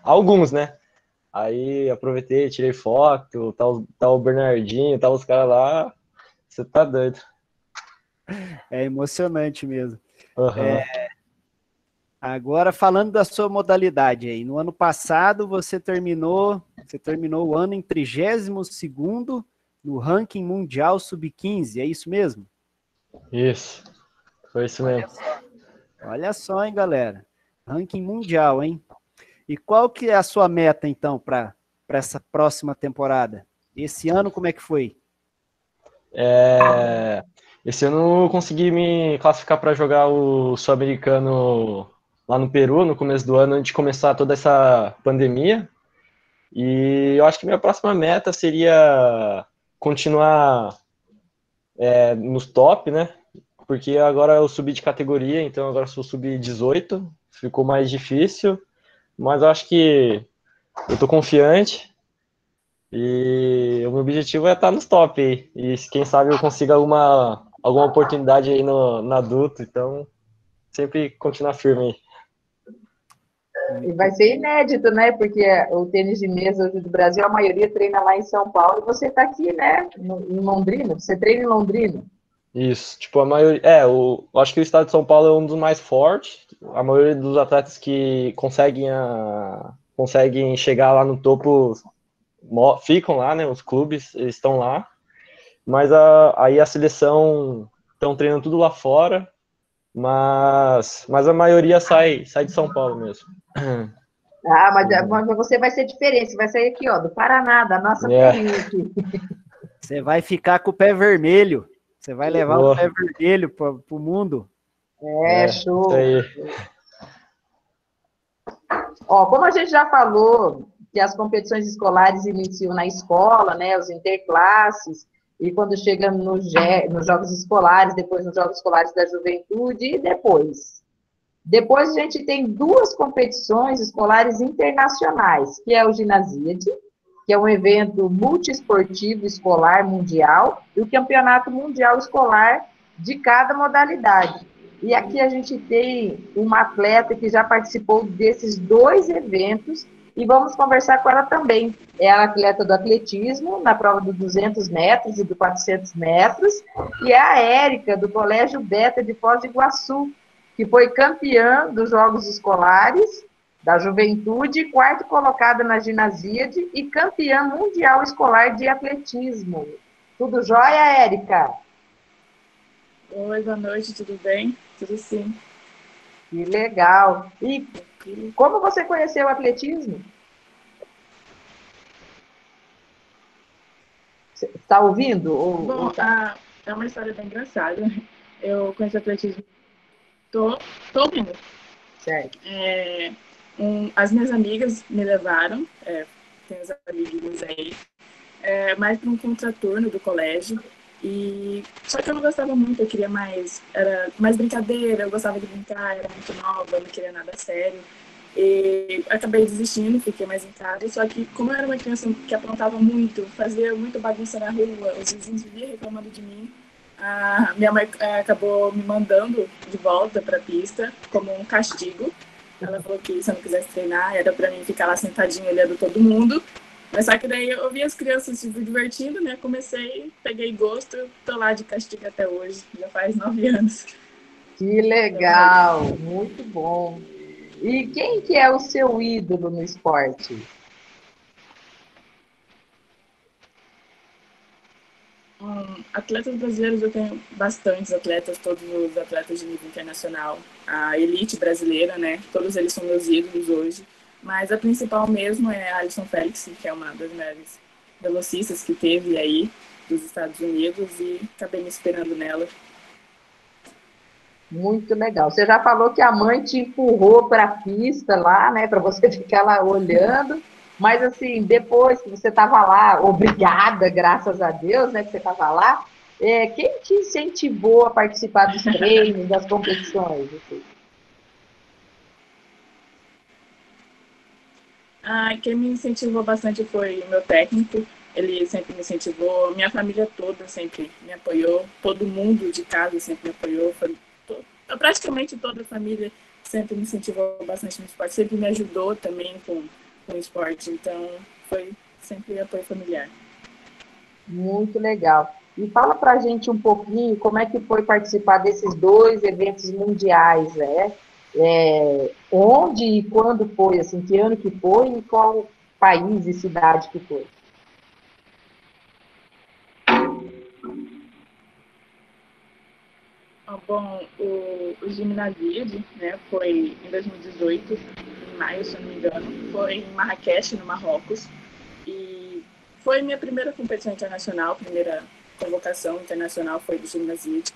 alguns, né? Aí aproveitei, tirei foto, tá o Bernardinho, tá os caras lá, você tá doido. É emocionante mesmo. Agora, falando da sua modalidade aí, no ano passado você terminou o ano em 32º no ranking mundial sub-15, é isso mesmo? Isso, foi isso mesmo. Olha só, hein, galera. Ranking mundial, hein? E qual que é a sua meta, então, para essa próxima temporada? Esse ano, como é que foi? Esse ano eu consegui me classificar para jogar o Sul-Americano lá no Peru, no começo do ano, antes de começar toda essa pandemia. E eu acho que minha próxima meta seria continuar nos top, né? Porque agora eu subi de categoria, então agora sou sub-18, ficou mais difícil, mas eu acho que eu tô confiante e o meu objetivo é estar nos top aí. E quem sabe eu consiga alguma oportunidade aí no adulto, então sempre continuar firme aí. E vai ser inédito, né? Porque o tênis de mesa hoje do Brasil, a maioria treina lá em São Paulo e você está aqui, né? Em Londrina. Você treina em Londrina. Isso, tipo, a maioria. Eu acho que o estado de São Paulo é um dos mais fortes. A maioria dos atletas que conseguem chegar lá no topo ficam lá, né? Os clubes eles estão lá. Mas aí a seleção estão treinando tudo lá fora. Mas a maioria sai de São Paulo mesmo. Mas você vai ser diferente. Você vai sair aqui, ó, do Paraná, da nossa terrinha aqui. Você vai ficar com o pé vermelho. Você vai levar o pé vermelho para o mundo. Show. Ó, como a gente já falou que as competições escolares iniciam na escola, né, os interclasses, e quando chega nos jogos escolares, depois nos jogos escolares da juventude, e depois. Depois a gente tem 2 competições escolares internacionais, que é o Ginasíade, que é um evento multiesportivo escolar mundial, e o Campeonato Mundial Escolar de cada modalidade. E aqui a gente tem uma atleta que já participou desses 2 eventos, e vamos conversar com ela também. É a atleta do atletismo, na prova dos 200 metros e do 400 metros, e é a Érica, do Colégio Beta de Foz do Iguaçu, que foi campeã dos Jogos Escolares da Juventude, 4ª colocada na Ginasíade e campeã mundial escolar de atletismo. Tudo jóia, Érica? Oi, boa noite, tudo bem? Tudo sim. Que legal. E como você conheceu o atletismo? Você está ouvindo? Bom, é uma história bem engraçada. Eu conheci o atletismo. Tô ouvindo. Certo. As minhas amigas me levaram, tem os amiguinhos aí, mais para um contraturno do colégio. Só que eu não gostava muito, eu queria era mais brincadeira, eu gostava de brincar, era muito nova, não queria nada sério. E acabei desistindo, fiquei mais em casa. Só que, como eu era uma criança que aprontava muito, fazia muito bagunça na rua, os vizinhos viviam reclamando de mim, minha mãe acabou me mandando de volta para a pista como um castigo. Ela falou que se eu não quisesse treinar, era para mim ficar lá sentadinha olhando todo mundo. Mas só que daí eu vi as crianças se divertindo, né? Comecei, peguei gosto, tô lá de castigo até hoje, já faz 9 anos. Que legal, muito bom. E quem que é o seu ídolo no esporte? Atletas brasileiros, eu tenho bastantes atletas, todos os atletas de nível internacional. A elite brasileira, né? Todos eles são meus ídolos hoje. Mas a principal mesmo é a Allyson Felix, que é uma das melhores velocistas que teve aí dos Estados Unidos, e acabei me inspirando nela. Muito legal. Você já falou que a mãe te empurrou para a pista lá, né, para você ficar lá olhando, mas assim, depois que você estava lá, obrigada, graças a Deus, né, que você estava lá, quem te incentivou a participar dos treinos, das competições? Assim? Quem me incentivou bastante foi o meu técnico. Ele sempre me incentivou, minha família toda sempre me apoiou, todo mundo de casa sempre me apoiou, praticamente toda a família sempre me incentivou bastante no esporte, sempre me ajudou também com o esporte, então foi sempre apoio familiar. Muito legal. E fala pra gente um pouquinho como é que foi participar desses 2 eventos mundiais, né? onde e quando foi, assim, que ano que foi e qual país e cidade que foi? Bom, o Gimnasíade, né, foi em 2018, em maio, se eu não me engano, foi em Marrakech, no Marrocos, e foi minha primeira competição internacional, primeira convocação internacional foi do Gimnasíade.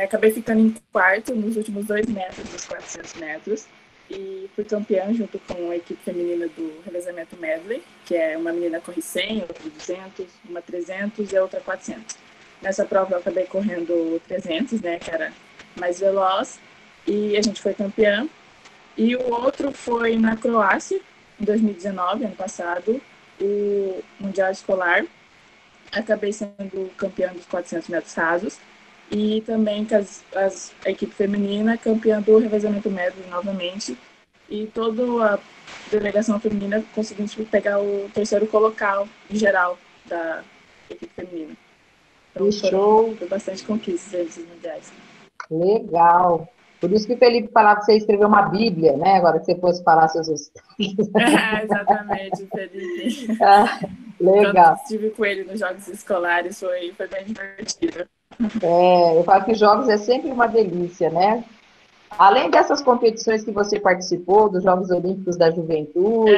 Acabei ficando em quarto nos últimos 2 metros dos 400 metros, e fui campeã junto com a equipe feminina do revezamento medley, que é uma menina corre 100, outra 200, uma 300 e a outra 400. Nessa prova eu acabei correndo 300, né, que era mais veloz, e a gente foi campeã. E o outro foi na Croácia, em 2019, ano passado, o Mundial Escolar. Acabei sendo campeã dos 400 metros rasos, e também com a equipe feminina, campeã do revezamento médio novamente, e toda a delegação feminina conseguimos pegar o 3º colocado em geral da equipe feminina. Então, foi bastante conquistas nesses mundiais. Legal. Por isso que o Felipe falava que você escreveu uma Bíblia, né? Agora que você fosse falar seus estudos. Exatamente, Felipe. Legal. Quando estive com ele nos jogos escolares, foi bem divertido. Eu falo que jogos é sempre uma delícia, né? Além dessas competições que você participou, dos Jogos Olímpicos da Juventude,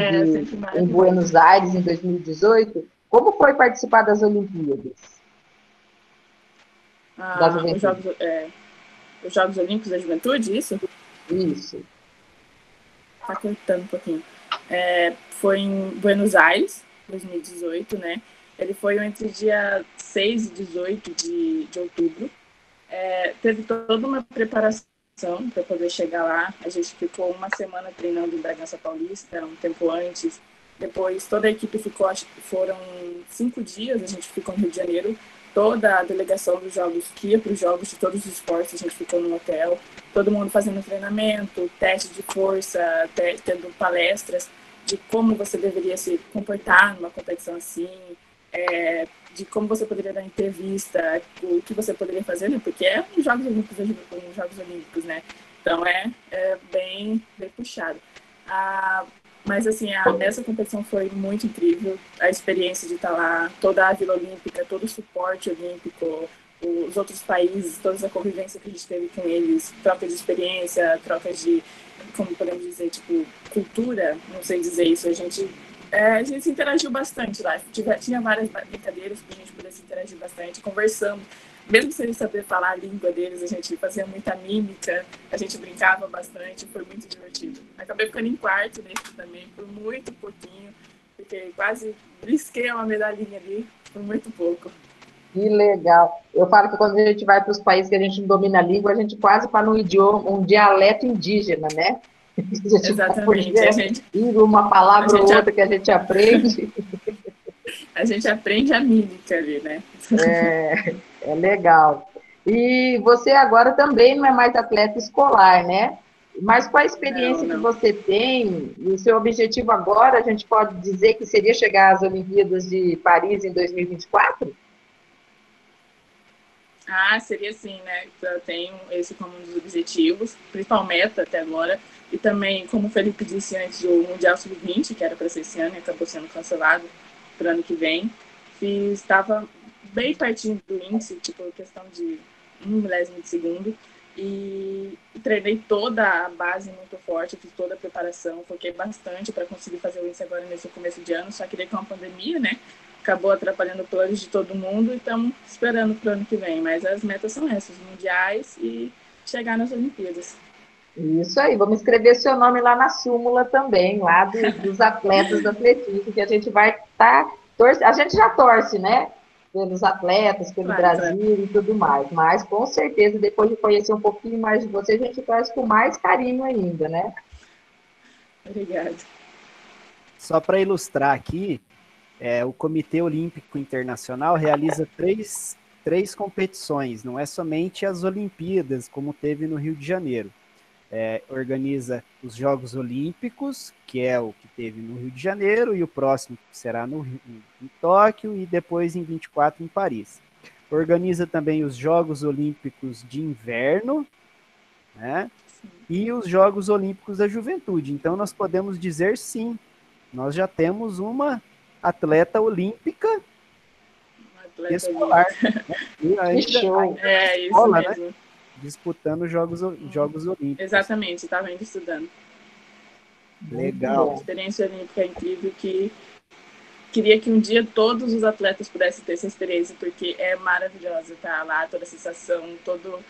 em Buenos Aires, em 2018, como foi participar das Olimpíadas? Da Juventude. Os Jogos Olímpicos da Juventude, isso? Isso. Tá cortando um pouquinho. Foi em Buenos Aires, 2018, né? Ele foi entre dia 6 e 18 de outubro. Teve toda uma preparação para poder chegar lá. A gente ficou uma semana treinando em Bragança Paulista, um tempo antes. Depois, toda a equipe foram 5 dias, a gente ficou no Rio de Janeiro. Toda a delegação dos jogos que ia para os jogos de todos os esportes, a gente ficou no hotel. Todo mundo fazendo treinamento, teste de força, tendo palestras de como você deveria se comportar numa competição assim, de como você poderia dar entrevista, o que você poderia fazer, né? Porque é uns Jogos Olímpicos, né? Então é bem puxado. Mas assim, essa competição foi muito incrível, a experiência de estar lá, toda a Vila Olímpica, todo o suporte olímpico, os outros países, toda a convivência que a gente teve com eles, troca de experiência, troca de, como podemos dizer, tipo, cultura, não sei dizer isso, a gente se interagiu bastante lá, tinha várias brincadeiras que a gente pudesse interagir bastante, conversamos, mesmo sem saber falar a língua deles, a gente fazia muita mímica, a gente brincava bastante, foi muito divertido. Acabei ficando em quarto nesse também, por muito pouquinho, porque quase brisquei uma medalhinha ali, por muito pouco. Que legal. Eu falo que quando a gente vai para os países que a gente não domina a língua, a gente quase fala um dialeto indígena, né? Exatamente. A gente, uma palavra ou outra que a gente aprende. A gente aprende a mímica ali, né? É legal. E você agora também não é mais atleta escolar, né? Mas qual a experiência que você tem? E o seu objetivo agora, a gente pode dizer que seria chegar às Olimpíadas de Paris em 2024? Seria sim, né? Eu tenho esse como um dos objetivos, principal meta até agora. E também, como o Felipe disse antes, o Mundial Sub-20, que era para ser esse ano, acabou sendo cancelado para o ano que vem. Estava bem pertinho do índice, tipo, questão de 1 milésimo de segundo. E treinei toda a base muito forte, fiz toda a preparação, foquei bastante para conseguir fazer o índice agora nesse começo de ano, só que daí com a pandemia, né? Acabou atrapalhando planos de todo mundo e estamos esperando para o ano que vem. Mas as metas são essas, mundiais e chegar nas Olimpíadas. Isso aí, vamos escrever seu nome lá na súmula também, lá dos atletas do atletismo, que a gente vai estar... A gente já torce, né? Pelos atletas, pelo Brasil e tudo mais. Mas, com certeza, depois de conhecer um pouquinho mais de você, a gente torce com mais carinho ainda, né? Obrigada. Só para ilustrar aqui, o Comitê Olímpico Internacional realiza três competições, não é somente as Olimpíadas, como teve no Rio de Janeiro. Organiza os Jogos Olímpicos, que é o que teve no Rio de Janeiro, e o próximo será em Tóquio, e depois em 24 em Paris. Organiza também os Jogos Olímpicos de Inverno, né? e os Jogos Olímpicos da Juventude. Então, nós podemos dizer sim, nós já temos uma atleta olímpica escolar. Né? Ainda É, isso escola, mesmo. né? Disputando Jogos Olímpicos. Exatamente, estava ainda estudando. Legal. Uma experiência olímpica incrível que queria que um dia todos os atletas pudessem ter essa experiência, porque é maravilhosa estar lá, toda a sensação, todo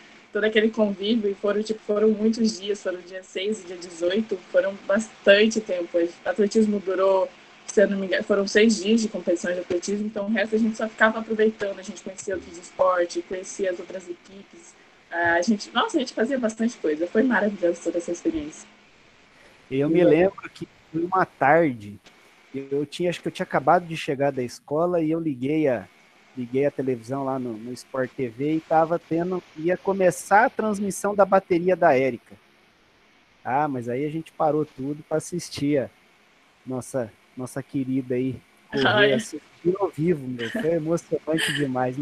aquele convívio, e foram muitos dias, foram dia 6 e dia 18, foram bastante tempo. O atletismo durou, se eu não me engano, foram 6 dias de competições de atletismo, então o resto a gente só ficava aproveitando, a gente conhecia outros esportes, conhecia as outras equipes, a gente fazia bastante coisa, foi maravilhosa toda essa experiência. Eu me lembro que foi uma tarde, acho que eu tinha acabado de chegar da escola e eu liguei a televisão lá no Sport TV e ia começar a transmissão da bateria da Érica. Ah, mas aí a gente parou tudo para assistir a nossa querida aí, assistir ao vivo, meu, foi emocionante demais.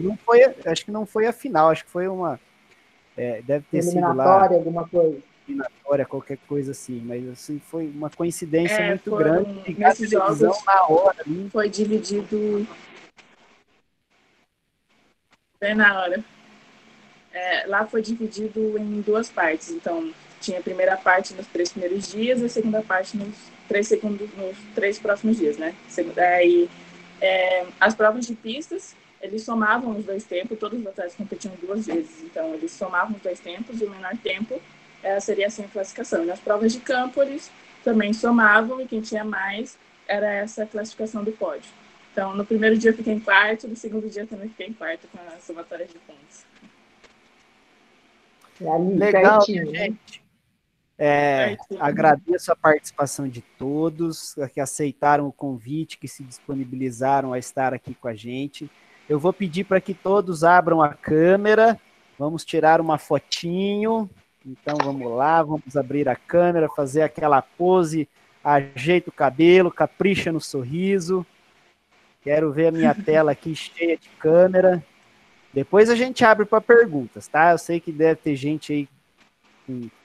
Acho que não foi a final, acho que foi deve ter sido lá eliminatória, alguma coisa. Eliminatória, qualquer coisa assim, mas assim, foi uma coincidência muito foram, grande. nesses jogos na hora ali. Foi dividido bem na hora. Lá foi dividido em 2 partes, então tinha a primeira parte nos 3 primeiros dias e a segunda parte nos 3 próximos dias, né? Daí, as provas de pistas, eles somavam os 2 tempos, todos os atletas competiam 2 vezes, então eles somavam os 2 tempos e o menor tempo seria assim a classificação. E nas provas de campo, eles também somavam e quem tinha mais era essa classificação do pódio. Então, no primeiro dia eu fiquei em quarto, no segundo dia eu também fiquei em quarto com a somatória de pontos. Legal, gente. Agradeço a participação de todos que aceitaram o convite, que se disponibilizaram a estar aqui com a gente. Eu vou pedir para que todos abram a câmera, vamos tirar uma fotinho. Então vamos lá, vamos abrir a câmera, fazer aquela pose, ajeita o cabelo, capricha no sorriso. Quero ver a minha tela aqui cheia de câmera. Depois a gente abre para perguntas, tá? Eu sei que deve ter gente aí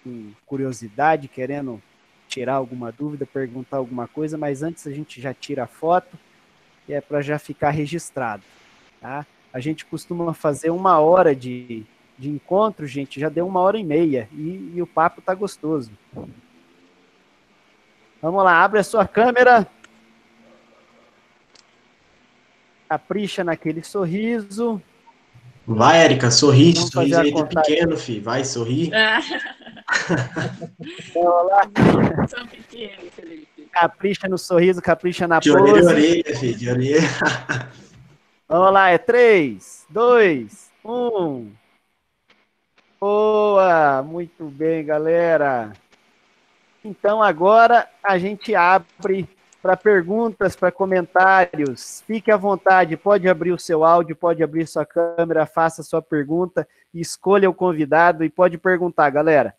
com curiosidade, querendo tirar alguma dúvida, perguntar alguma coisa, mas antes a gente já tira a foto, que é para já ficar registrado, tá? A gente costuma fazer 1 hora de encontro, gente, já deu 1h30 e o papo tá gostoso. Vamos lá, abre a sua câmera. Capricha naquele sorriso. Vai, Érica, sorri, Vamos sorriso fazer aí tá pequeno, filho. Vai, sorri. Vamos lá. São pequenos, Felipe. Capricha no sorriso, capricha na De pose. orelha a orelha, filho, de orelha. Vamos lá, 3, 2, 1. Boa, muito bem, galera. Então agora a gente abre para perguntas, para comentários. Fique à vontade, pode abrir o seu áudio, pode abrir sua câmera, faça a sua pergunta, escolha o convidado e pode perguntar, galera.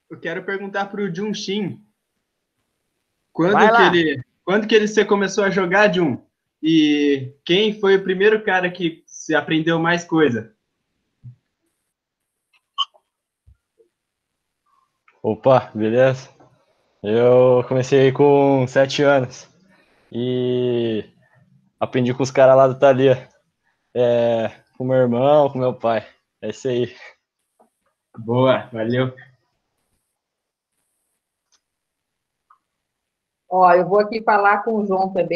Eu quero perguntar para o Jun Shin. Quando que você começou a jogar, Jun? E quem foi o primeiro cara que você aprendeu mais coisa? Opa, beleza? Eu comecei com 7 anos e aprendi com os caras lá do Thalia, com meu irmão, com meu pai. É isso aí. Boa, valeu. Ó, eu vou aqui falar com o João também.